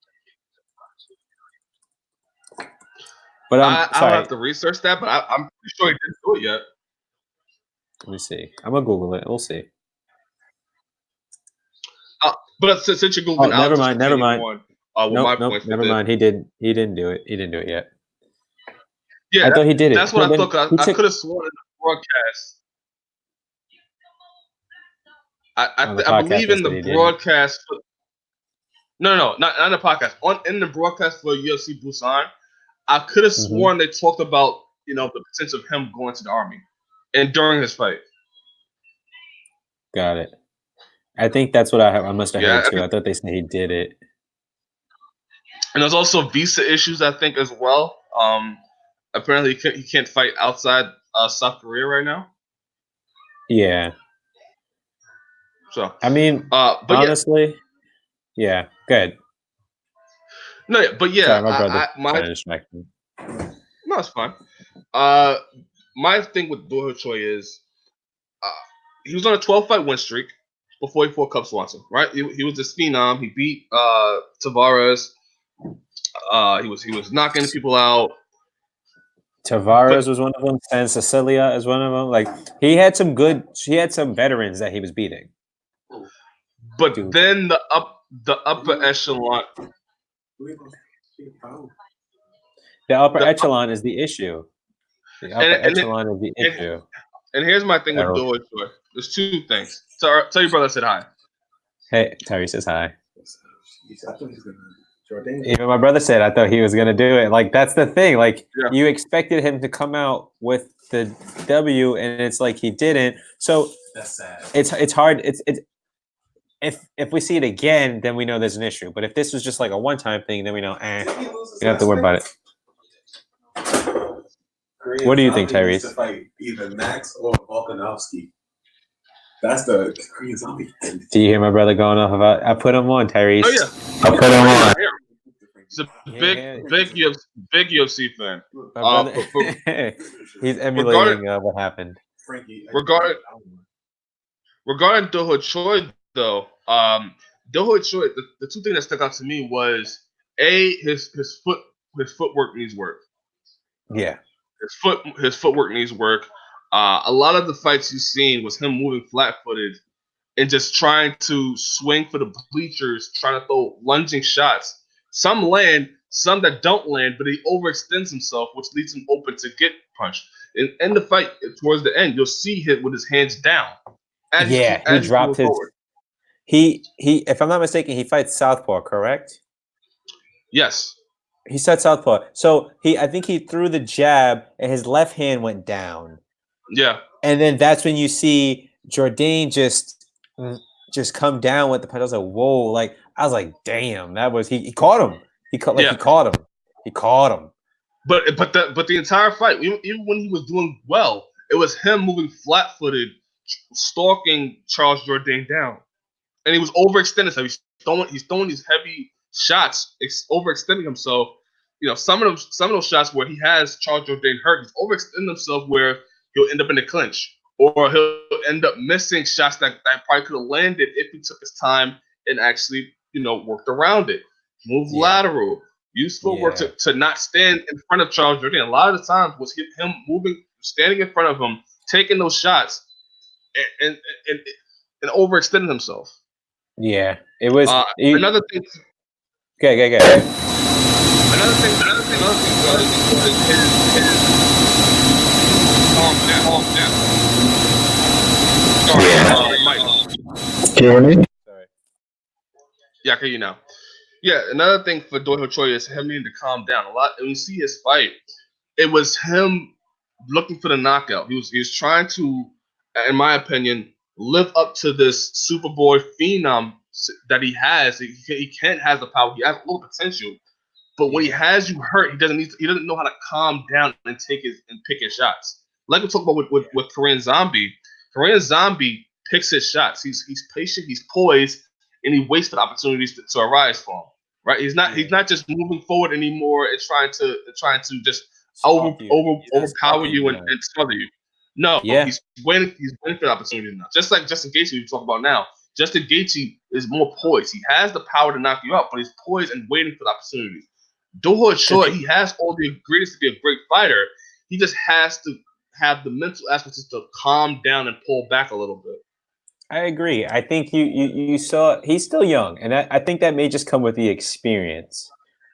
[SPEAKER 2] But
[SPEAKER 1] I'll have to research that, but I'm pretty sure he didn't do it yet.
[SPEAKER 2] Let me see. I'm gonna Google it. We'll see.
[SPEAKER 1] But since you're Googling,
[SPEAKER 2] never mind. Never mind.
[SPEAKER 1] Nope,
[SPEAKER 2] never mind. He didn't do it. He didn't do it yet.
[SPEAKER 1] Yeah,
[SPEAKER 2] I thought he did it.
[SPEAKER 1] That's what I thought. I could have sworn in the broadcast. I believe in the broadcast. No, not in the podcast. In the broadcast for UFC Busan, I could have sworn they talked about the potential of him going to the army, and during his fight.
[SPEAKER 2] Got it. I think that's what I must have heard too. I thought they said he did it.
[SPEAKER 1] And there's also visa issues, I think, as well. Apparently, he can't fight outside South Korea right now.
[SPEAKER 2] Yeah.
[SPEAKER 1] So
[SPEAKER 2] I mean, but honestly, yeah. Good.
[SPEAKER 1] No, but yeah,
[SPEAKER 2] sorry, my brother
[SPEAKER 1] no, it's fine. My thing with Do Ho Choi is he was on a 12-fight win streak before he fought Cub Swanson, right? He was this phenom. He beat Tavares. He was knocking people out.
[SPEAKER 2] Tavares was one of them. San Cecilia is one of them. Like he had some veterans that he was beating.
[SPEAKER 1] But then the upper echelon.
[SPEAKER 2] The upper echelon is the issue. The upper echelon is the issue.
[SPEAKER 1] And here's my thing with Do Ho Choi. There's two things. Tell your brother I said hi.
[SPEAKER 2] Hey, Tyriece says hi. Even my brother said I thought he was gonna do it. Like that's the thing. Like you expected him to come out with the W, and it's like he didn't. So
[SPEAKER 4] that's sad.
[SPEAKER 2] It's hard. It's if we see it again, then we know there's an issue. But if this was just like a one-time thing, then we know, you don't have to worry about it. What do you think, Tyriece?
[SPEAKER 4] To fight either Max or Volkanovski. That's the Korean Zombie.
[SPEAKER 2] Do you hear my brother going off about? I put him on, Tyriece.
[SPEAKER 1] Oh yeah,
[SPEAKER 3] I put him on.
[SPEAKER 1] He's a big UFC fan.
[SPEAKER 2] He's emulating what happened.
[SPEAKER 1] Regarding Do Ho Choi, though, Do Ho Choi, the two things that stuck out to me was his footwork needs work.
[SPEAKER 2] Yeah,
[SPEAKER 1] his footwork needs work. A lot of the fights you've seen was him moving flat-footed and just trying to swing for the bleachers, trying to throw lunging shots. Some land, some that don't land, but he overextends himself, which leaves him open to get punched. And in the fight, towards the end, you'll see him with his hands down.
[SPEAKER 2] He dropped his. Forward. He. If I'm not mistaken, he fights southpaw, correct?
[SPEAKER 1] Yes.
[SPEAKER 2] He said southpaw. So I think he threw the jab, and his left hand went down.
[SPEAKER 1] Yeah.
[SPEAKER 2] And then that's when you see Jourdain just come down with the punch. I was like, whoa! Like I was like, damn, that was he caught him. He caught him.
[SPEAKER 1] But the entire fight, even when he was doing well, it was him moving flat-footed, stalking Charles Jourdain down, and he was overextending himself. He's throwing these heavy shots, overextending himself. Some of those shots where he has Charles Jourdain hurt, he's overextending himself where he'll end up in the clinch, or he'll end up missing shots that probably could have landed if he took his time and actually worked around it, move lateral, use footwork to not stand in front of Charles Jourdain. A lot of the times was him standing in front of him, taking those shots, and overextending himself.
[SPEAKER 2] Yeah, it was
[SPEAKER 1] another thing.
[SPEAKER 2] Okay.
[SPEAKER 1] Another thing was his calm down. Sorry, Mike.
[SPEAKER 3] Can you hear me?
[SPEAKER 1] Sorry. Yeah, I can hear you now. Yeah, another thing for Do Ho Choi is him needing to calm down a lot. When you see his fight, it was him looking for the knockout. He was trying to, in my opinion, live up to this Superboy phenom that he has. He can't have the power. He has a little potential, but when he has you hurt, he doesn't know how to calm down and pick his shots. Like we talked about with Korean Zombie. Korean Zombie picks his shots. He's patient. He's poised, and he wasted opportunities to arise for him. Right? He's not just moving forward anymore and trying to just overpower you and smother you. No, he's waiting for the opportunity now. Just like Justin Gaethje we talk about now. Justin Gaethje is more poised. He has the power to knock you out, but he's poised and waiting for the opportunity. Doha is short. He has all the ingredients to be a great fighter. He just has to have the mental aspects to calm down and pull back a little bit.
[SPEAKER 2] I agree. I think you saw he's still young, and I think that may just come with the experience.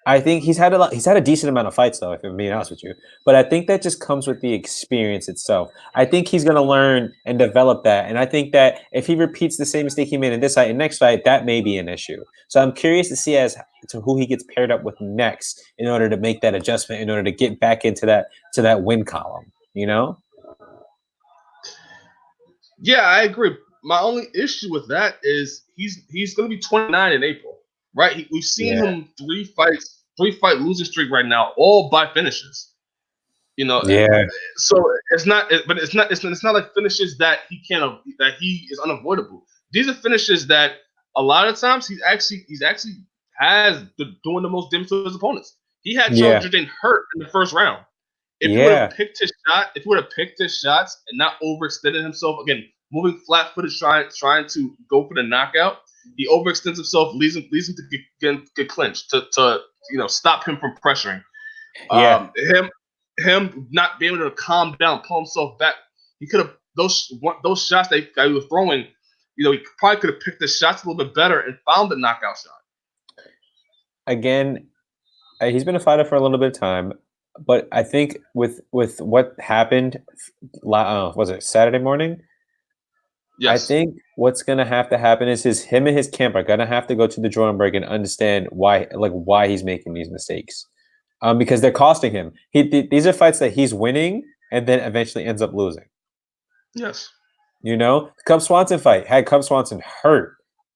[SPEAKER 2] I think he's had a decent amount of fights though, if I'm being honest with you. But I think that just comes with the experience itself. I think he's going to learn and develop that, and I think that if he repeats the same mistake he made in this fight and next fight, that may be an issue. So I'm curious to see as to who he gets paired up with next in order to make that adjustment, in order to get back into that win column. You know?
[SPEAKER 1] Yeah, I agree. My only issue with that is he's going to be 29 in April, right? We've seen him three fight losing streak right now, all by finishes. You know, so it's not like finishes that he is unavoidable. These are finishes that a lot of times he's actually doing the most damage to his opponents. He had Charles Jourdain hurt in the first round. If he would have picked his shots and not overextended himself, again, moving flat-footed, trying to go for the knockout, he overextends himself, leads him to get clinched, to stop him from pressuring. Him not being able to calm down, pull himself back. He could have those shots that he was throwing. He probably could have picked the shots a little bit better and found the knockout shot.
[SPEAKER 2] Again, he's been a fighter for a little bit of time. But I think with what happened, was it Saturday morning? Yes. I think what's going to have to happen is him and his camp are going to have to go to the drawing board and understand why he's making these mistakes, because they're costing him. These are fights that he's winning and then eventually ends up losing.
[SPEAKER 1] Yes.
[SPEAKER 2] Cub Swanson fight had Cub Swanson hurt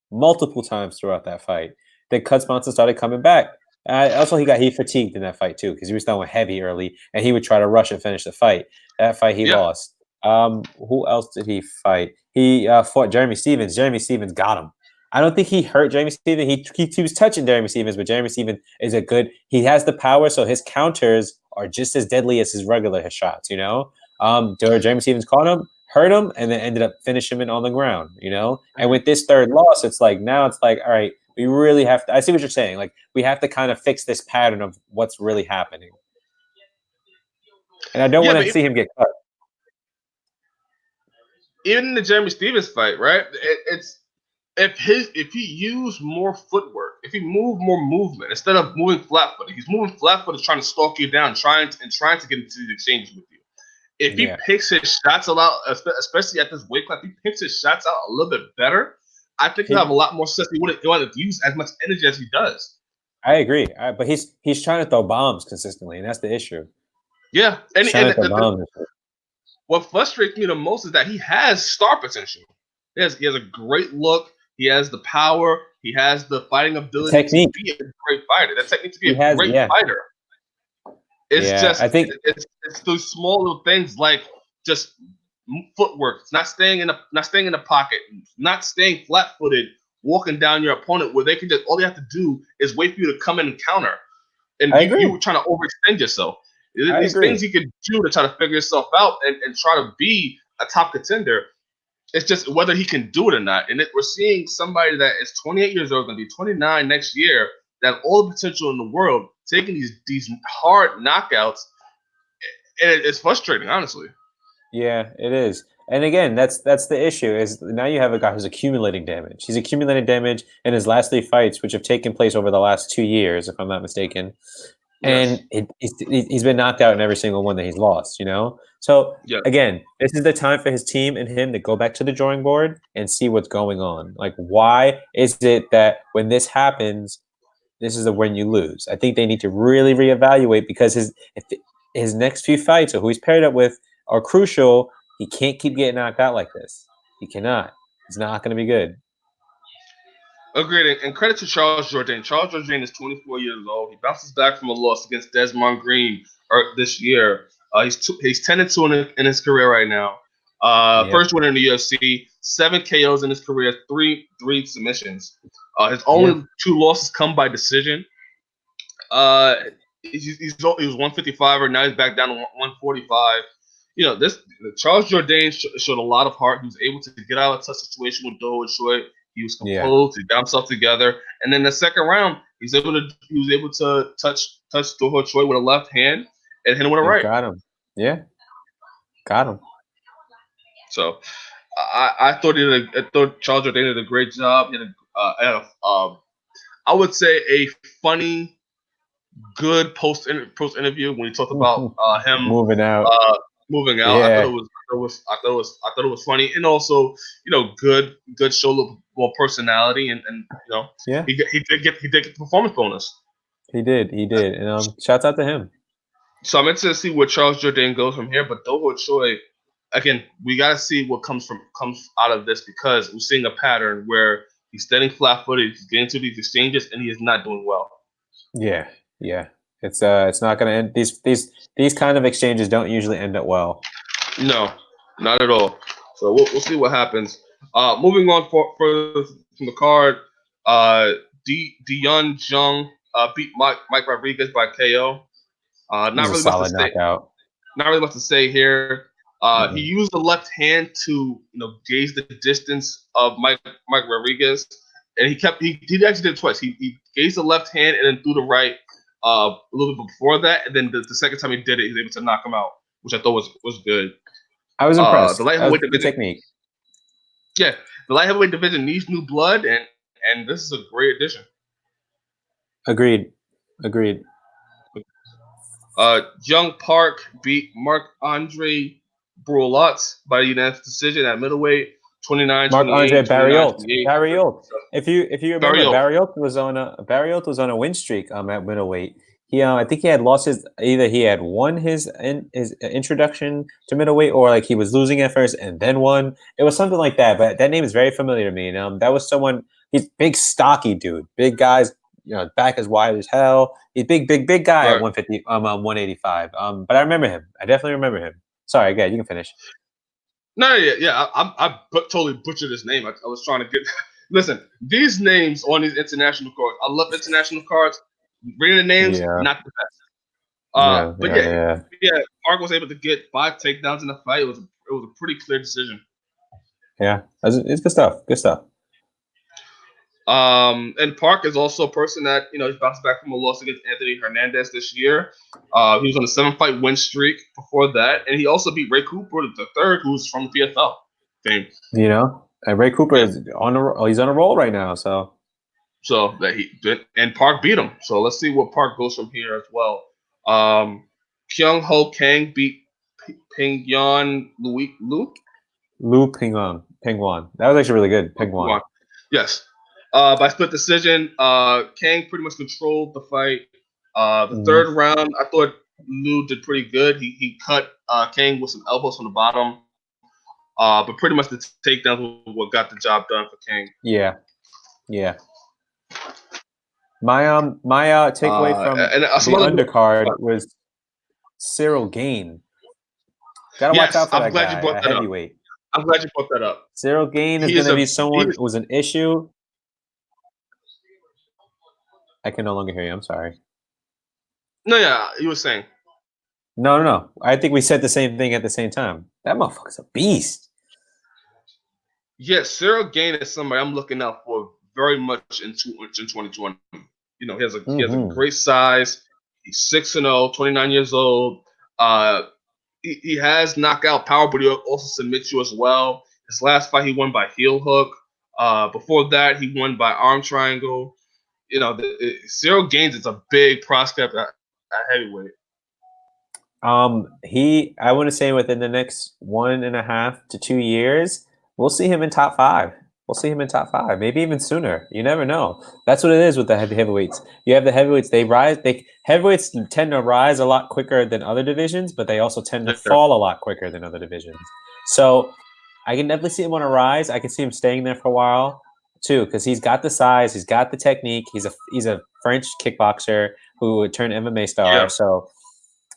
[SPEAKER 2] multiple times throughout that fight. Then Cub Swanson started coming back. Also, he fatigued in that fight too because he was throwing heavy early, and he would try to rush and finish the fight. That fight he lost. Who else did he fight? He fought Jeremy Stephens. Jeremy Stephens got him. I don't think he hurt Jeremy Stephens. He was touching Jeremy Stephens, but Jeremy Stephens is he has the power, so his counters are just as deadly as his regular shots. Jeremy Stephens caught him, hurt him, and then ended up finishing him on the ground. And with this third loss, it's like all right. We really have to. I see what you're saying. We have to kind of fix this pattern of what's really happening. And I don't want to see him get cut.
[SPEAKER 1] Even in the Jeremy Stephens fight, right? It's if he used more footwork, if he moved more movement instead of moving flat-footed. He's moving flat-footed, trying to stalk you down, trying to get into these exchanges with you. If he picks his shots out, especially at this weight class, if he picks his shots out a little bit better, I think he'll have a lot more success. He wouldn't use as much energy as he does.
[SPEAKER 2] I agree, but he's trying to throw bombs consistently, and that's the issue.
[SPEAKER 1] Yeah, what frustrates me the most is that he has star potential. He has a great look. He has the power. He has the fighting ability to be a great fighter. That technique to be a great fighter. It's I think it's those small little things like just footwork. It's not staying in the pocket, not staying flat-footed, walking down your opponent where they can just all they have to do is wait for you to come in and counter. And you were trying to overextend yourself. These things you can do to try to figure yourself out and try to be a top contender. It's just whether he can do it or not. And we're seeing somebody that is 28 years old, going to be 29 next year, that have all the potential in the world, taking these hard knockouts. And it's frustrating, honestly.
[SPEAKER 2] Yeah, it is. And again, that's the issue is now you have a guy who's accumulating damage. He's accumulating damage in his last 3 fights, which have taken place over the last 2 years, if I'm not mistaken. Yes. And he's been knocked out in every single one that he's lost, So, again, this is the time for his team and him to go back to the drawing board and see what's going on. Why is it that when this happens, this is when you lose? I think they need to really reevaluate because his next few fights or who he's paired up with are crucial. He can't keep getting knocked out like this. He cannot. It's not going to be good.
[SPEAKER 1] Agreed. And credit to Charles Jourdain. Charles Jourdain is 24 years old. He bounces back from a loss against Desmond Green this year. He's 10-2 in his career right now. First winner in the UFC, 7 KOs in his career, three submissions. His only 2 losses come by decision. He was 155er, now he's back down to 145. Charles Jourdain showed a lot of heart. He was able to get out of a tough situation with Do Choi. He was composed. He got himself together, and then the second round, he was able to touch Do Choi with a left hand and hit him with a right.
[SPEAKER 2] Got him. Yeah, got him.
[SPEAKER 1] So I thought Charles Jourdain did a great job. He had I would say a funny, good post interview when he talked about him
[SPEAKER 2] moving out.
[SPEAKER 1] Moving out.
[SPEAKER 2] Yeah.
[SPEAKER 1] I thought it was funny, and also good show a little more personality, and he did get the performance bonus.
[SPEAKER 2] He did, and shouts out to him.
[SPEAKER 1] So I'm interested to see where Charles Jourdain goes from here, but Do Choi, again, we gotta see what comes out of this, because we're seeing a pattern where he's standing flat-footed, he's getting to these exchanges, and he is not doing well.
[SPEAKER 2] Yeah. It's not going to end. These kind of exchanges don't usually end up well.
[SPEAKER 1] No, not at all. So we'll see what happens. Moving on further from the card, Deon Jung beat Mike Rodriguez by KO. Not really much to say here. He used the left hand to gauge the distance of Mike Rodriguez, and he actually did it twice. He gauged the left hand and then threw the right a little bit before that, and then the second time he did it, he was able to knock him out, which I thought was good.
[SPEAKER 2] I was impressed.
[SPEAKER 1] The light heavyweight
[SPEAKER 2] division, technique.
[SPEAKER 1] Yeah, the light heavyweight division needs new blood, and this is a great addition.
[SPEAKER 2] Agreed.
[SPEAKER 1] Young Park beat Marc-Andre Bourlat by unanimous decision at middleweight. 29,
[SPEAKER 2] Marc-Andre Barriault. If you remember, Barriault was on a win streak at middleweight. I think he had lost either he had won his introduction to middleweight, or like he was losing at first and then won. It was something like that. But that name is very familiar to me. And that was someone. He's big, stocky dude, big guys. Back as wide as hell. He's big guy at 150. 185. But I remember him. I definitely remember him. Sorry, again, you can finish.
[SPEAKER 1] No, yeah. I totally butchered his name. I was trying to get. Listen, these names on these international cards. I love international cards. Reading the names, not the best. But Park was able to get 5 takedowns in the fight. It was a pretty clear decision.
[SPEAKER 2] Yeah, it's good stuff. Good stuff.
[SPEAKER 1] And Park is also a person that he's bounced back from a loss against Anthony Hernandez this year. He was on a 7-fight win streak before that, and he also beat Ray Cooper, the third, who's from the PFL team.
[SPEAKER 2] And Ray Cooper is he's on a roll right now. So
[SPEAKER 1] that he did, and Park beat him. So let's see what Park goes from here as well. Kyung Ho Kang beat Pingyan Lu
[SPEAKER 2] Pingwan. That was actually really good. Pingwan.
[SPEAKER 1] Yes. By split decision, Kang pretty much controlled the fight. The third round, I thought Liu did pretty good. He cut Kang with some elbows from the bottom. But pretty much the takedown was what got the job done for Kang.
[SPEAKER 2] Yeah. My takeaway from the undercard was Cyril Gane. Gotta watch out for that guy. Heavyweight.
[SPEAKER 1] I'm glad you brought that up.
[SPEAKER 2] Cyril Gane is going to be someone who was an issue. I can no longer hear you. I'm sorry.
[SPEAKER 1] No, yeah, you were saying.
[SPEAKER 2] No. I think we said the same thing at the same time. That motherfucker's a beast.
[SPEAKER 1] Yes, Cyril Gane is somebody I'm looking out for very much in 2020. He has a great size. He's 6-0, 29 years old. He has knockout power, but he'll also submit you as well. His last fight, he won by heel hook. Before that, he won by arm triangle. Cyril Gane is a big prospect at heavyweight.
[SPEAKER 2] I want to say within the next 1.5 to 2 years, we'll see him in top 5. Maybe even sooner. You never know. That's what it is with the heavyweights. You have the heavyweights; they rise. Heavyweights tend to rise a lot quicker than other divisions, but they also tend to fall a lot quicker than other divisions. So I can definitely see him on a rise. I can see him staying there for a while too, because he's got the size, he's got the technique. He's a French kickboxer who would turn MMA star. Yeah. So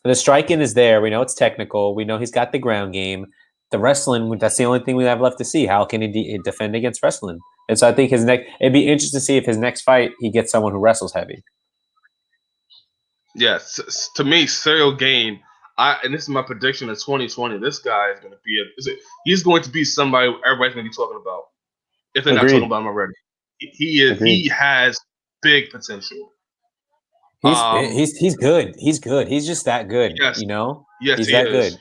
[SPEAKER 2] the striking is there. We know it's technical. We know he's got the ground game. the wrestling, that's the only thing we have left to see. How can he defend against wrestling? And so I think it'd be interesting to see if his next fight he gets someone who wrestles heavy.
[SPEAKER 1] Yes, to me, Cyril Gain. And this is my prediction in 2020. This guy is going to be he's going to be somebody everybody's going to be talking about. If they're not talking about him already, he has big potential.
[SPEAKER 2] He's good. He's good. He's just that good.
[SPEAKER 1] Yes.
[SPEAKER 2] You know.
[SPEAKER 1] Yes,
[SPEAKER 2] he's that good.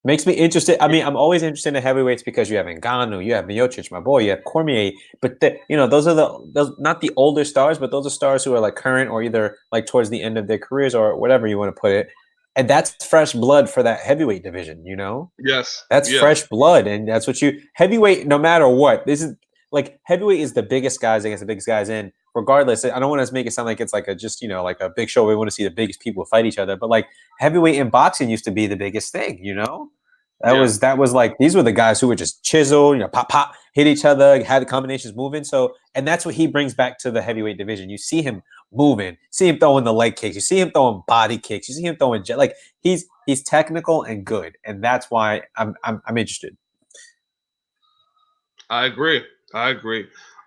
[SPEAKER 2] Makes me interested. I mean, I'm always interested in heavyweights because you have Ngannou, you have Miocic, my boy, you have Cormier. But those are those not the older stars, but those are stars who are like current or either like towards the end of their careers or whatever you want to put it. And that's fresh blood for that heavyweight division. You know.
[SPEAKER 1] Yes.
[SPEAKER 2] That's fresh blood, and that's what heavyweight. No matter what, this is like heavyweight is the biggest guys against the biggest guys in. Regardless, I don't want to make it sound like it's like like a big show. We want to see the biggest people fight each other, but like heavyweight in boxing used to be the biggest thing, you know. That was like these were the guys who would just chisel, pop, pop, hit each other, had the combinations moving. So, and that's what he brings back to the heavyweight division. You see him moving, see him throwing the leg kicks, you see him throwing body kicks, you see him throwing he's technical and good, and that's why I'm interested.
[SPEAKER 1] I agree.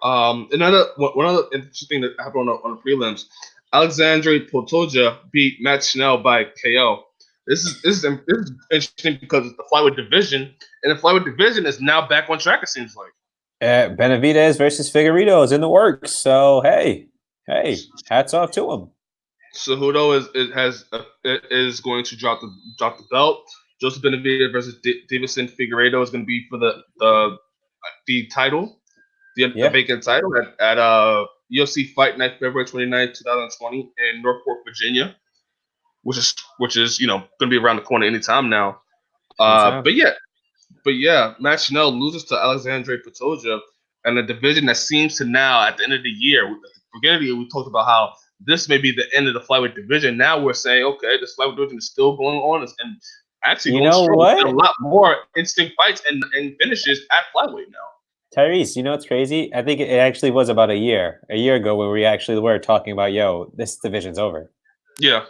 [SPEAKER 1] Another one other interesting thing that happened on the prelims: Alexandre Pantoja beat Matt Schnell by KO. This is interesting because it's the flyweight division, and the flyweight division is now back on track. It seems like
[SPEAKER 2] Benavidez versus Figueiredo is in the works. So hey, hats off to him.
[SPEAKER 1] Cejudo is going to drop the belt. Joseph Benavidez versus Davison Figueiredo is going to be for the title, the vacant title at UFC Fight Night February 29, 2020 in Norfolk, Virginia, which is going to be around the corner anytime now. But yeah, Matt Schnell loses to Alexandre Pantoja, and a division that seems to now at the end of the year, at the beginning of the year, we talked about how this may be the end of the flyweight division. Now we're saying, okay, this flyweight division is still going on, and actually,
[SPEAKER 2] you know what?
[SPEAKER 1] A lot more instant fights and finishes at flyweight now.
[SPEAKER 2] Tyriece, you know what's crazy? I think it actually was about a year ago where we actually were talking about, this division's over.
[SPEAKER 1] Yeah.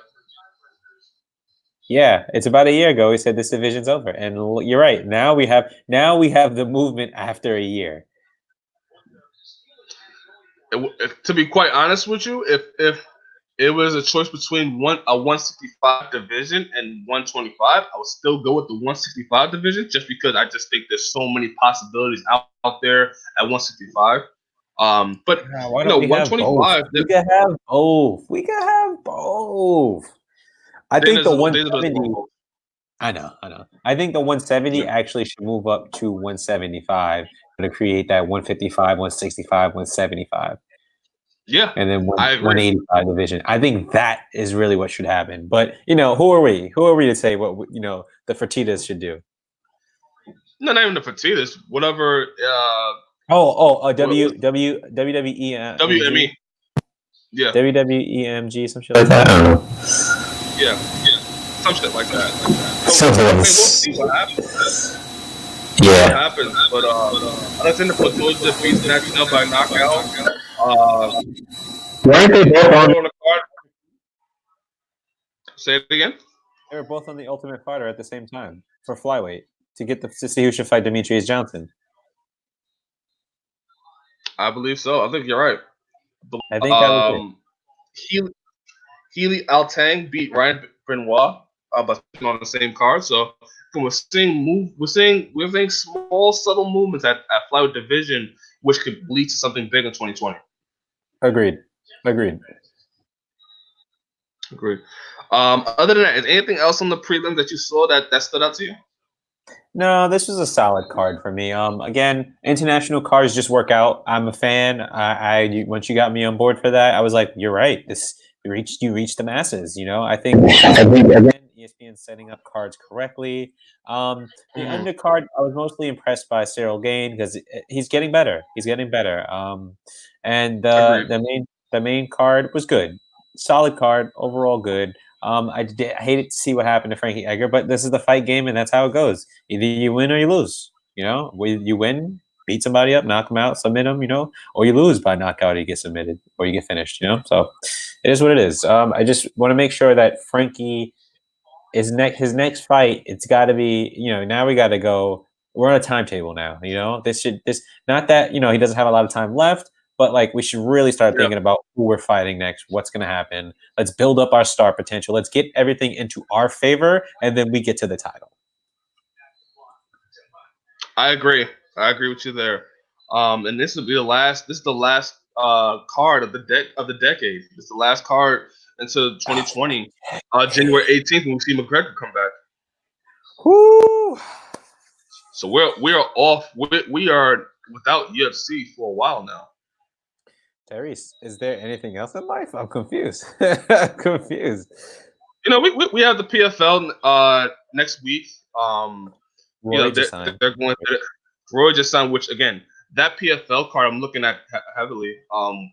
[SPEAKER 2] Yeah, it's about a year ago we said this division's over, and you're right. Now we have the movement after a year.
[SPEAKER 1] To be quite honest with you, if it was a choice between a 165 division and 125, I would still go with the 165 division just because I just think there's so many possibilities out there at 165. But 125.
[SPEAKER 2] We could have both. I think the 170. I know. I think the 170 actually should move up to 175 to create that 155, 165, 175.
[SPEAKER 1] Yeah,
[SPEAKER 2] and then 185 division. I think that is really what should happen. But who are we? Who are we to say what the Fertitas should do?
[SPEAKER 1] No, not even the Fertitas. Whatever.
[SPEAKER 2] WWE.
[SPEAKER 1] WME. Yeah.
[SPEAKER 2] WWEMG, some shit like that.
[SPEAKER 1] Yeah. Some shit like that.
[SPEAKER 3] We'll
[SPEAKER 1] see what happens.
[SPEAKER 3] Yeah.
[SPEAKER 1] What happens, but Alexander Pantoja beats Matt Schnell by knockout.
[SPEAKER 3] Weren't they both on
[SPEAKER 1] the card? Say it again.
[SPEAKER 2] They were both on the Ultimate Fighter at the same time for flyweight to see who should fight Demetrius Johnson.
[SPEAKER 1] I believe so. I think you're right.
[SPEAKER 2] I think that was it.
[SPEAKER 1] Healy Altang beat Ryan Benoit but on the same card. So we're seeing small subtle movements at flyweight division, which could lead to something big in 2020.
[SPEAKER 2] Agreed.
[SPEAKER 1] Other than that, is anything else on the prelim that you saw that stood out to you?
[SPEAKER 2] No, this was a solid card for me. Again, international cards just work out. I'm a fan. I once you got me on board for that, I was like, you're right. You reached the masses. I think again, ESPN's setting up cards correctly. The undercard, I was mostly impressed by Cyril Gain because he's getting better. And the main card was good, solid card overall, good. I hated to see what happened to Frankie Edgar, but this is the fight game, and that's how it goes. Either you win or you lose. You win, beat somebody up, knock them out, submit them, or you lose by knockout, or you get submitted, or you get finished. So it is what it is. I just want to make sure that Frankie his next fight, it's got to be, now we got to go we're on a timetable now. You know, this not that he doesn't have a lot of time left, but like we should really start thinking about who we're fighting next, what's going to happen. Let's build up our star potential. Let's get everything into our favor, and then we get to the title.
[SPEAKER 1] I agree with you there. And this will be the last. This is the last card of the decade. It's the last card until 2020, January 18th, when we see McGregor come back.
[SPEAKER 2] Woo!
[SPEAKER 1] So we are off. We are without UFC for a while now.
[SPEAKER 2] Tyriece, is there anything else in life? I'm confused. Confused.
[SPEAKER 1] You know, we have the PFL next week.
[SPEAKER 2] Roy
[SPEAKER 1] They're going to Roy just signed, which again, that PFL card I'm looking at heavily.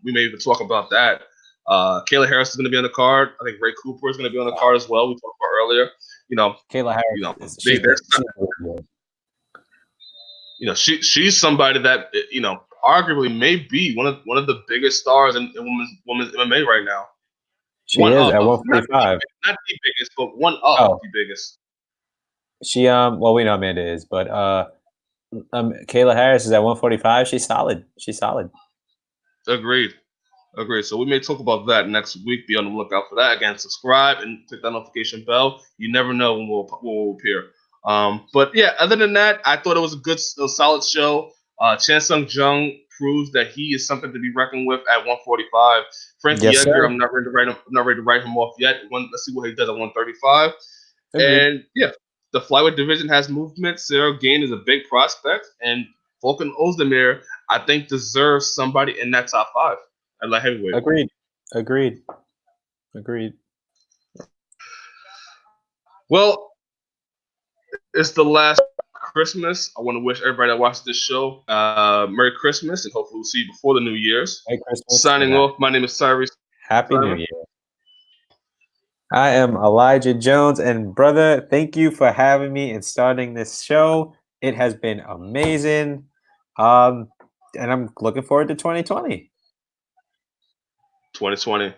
[SPEAKER 1] We may even talk about that. Kayla Harris is going to be on the card. I think Ray Cooper is going to be on the card as well. We talked about earlier. You know,
[SPEAKER 2] Kayla Harris.
[SPEAKER 1] She's somebody that arguably may be one of the biggest stars in women's MMA right now.
[SPEAKER 2] She is at 145.
[SPEAKER 1] Not the biggest, but one of the biggest.
[SPEAKER 2] She well, we know Amanda is, but Kayla Harris is at 145. She's solid.
[SPEAKER 1] Agreed. So we may talk about that next week. Be on the lookout for that. Again, subscribe and click that notification bell. You never know when we'll appear. But yeah, other than that, I thought it was a solid show. Chan Sung Jung proves that he is something to be reckoned with at 145. Frankie Edgar, I'm not ready to write him off yet. Let's see what he does at 135. And yeah, the flyweight division has movement. Sarah Gain is a big prospect, and Volkan Ozdemir, I think, deserves somebody in that top 5 at light heavyweight.
[SPEAKER 2] Agreed.
[SPEAKER 1] Well, it's the last Christmas. I want to wish everybody that watches this show Merry Christmas, and hopefully we'll see you before the New Year's.
[SPEAKER 2] Merry Christmas.
[SPEAKER 1] Signing off, my name is Tyriece.
[SPEAKER 2] Happy New Year. I am Elijah Jones, and brother, thank you for having me and starting this show. It has been amazing, and I'm looking forward to 2020.
[SPEAKER 1] 2020.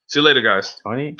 [SPEAKER 1] See you later, guys.
[SPEAKER 2] 20.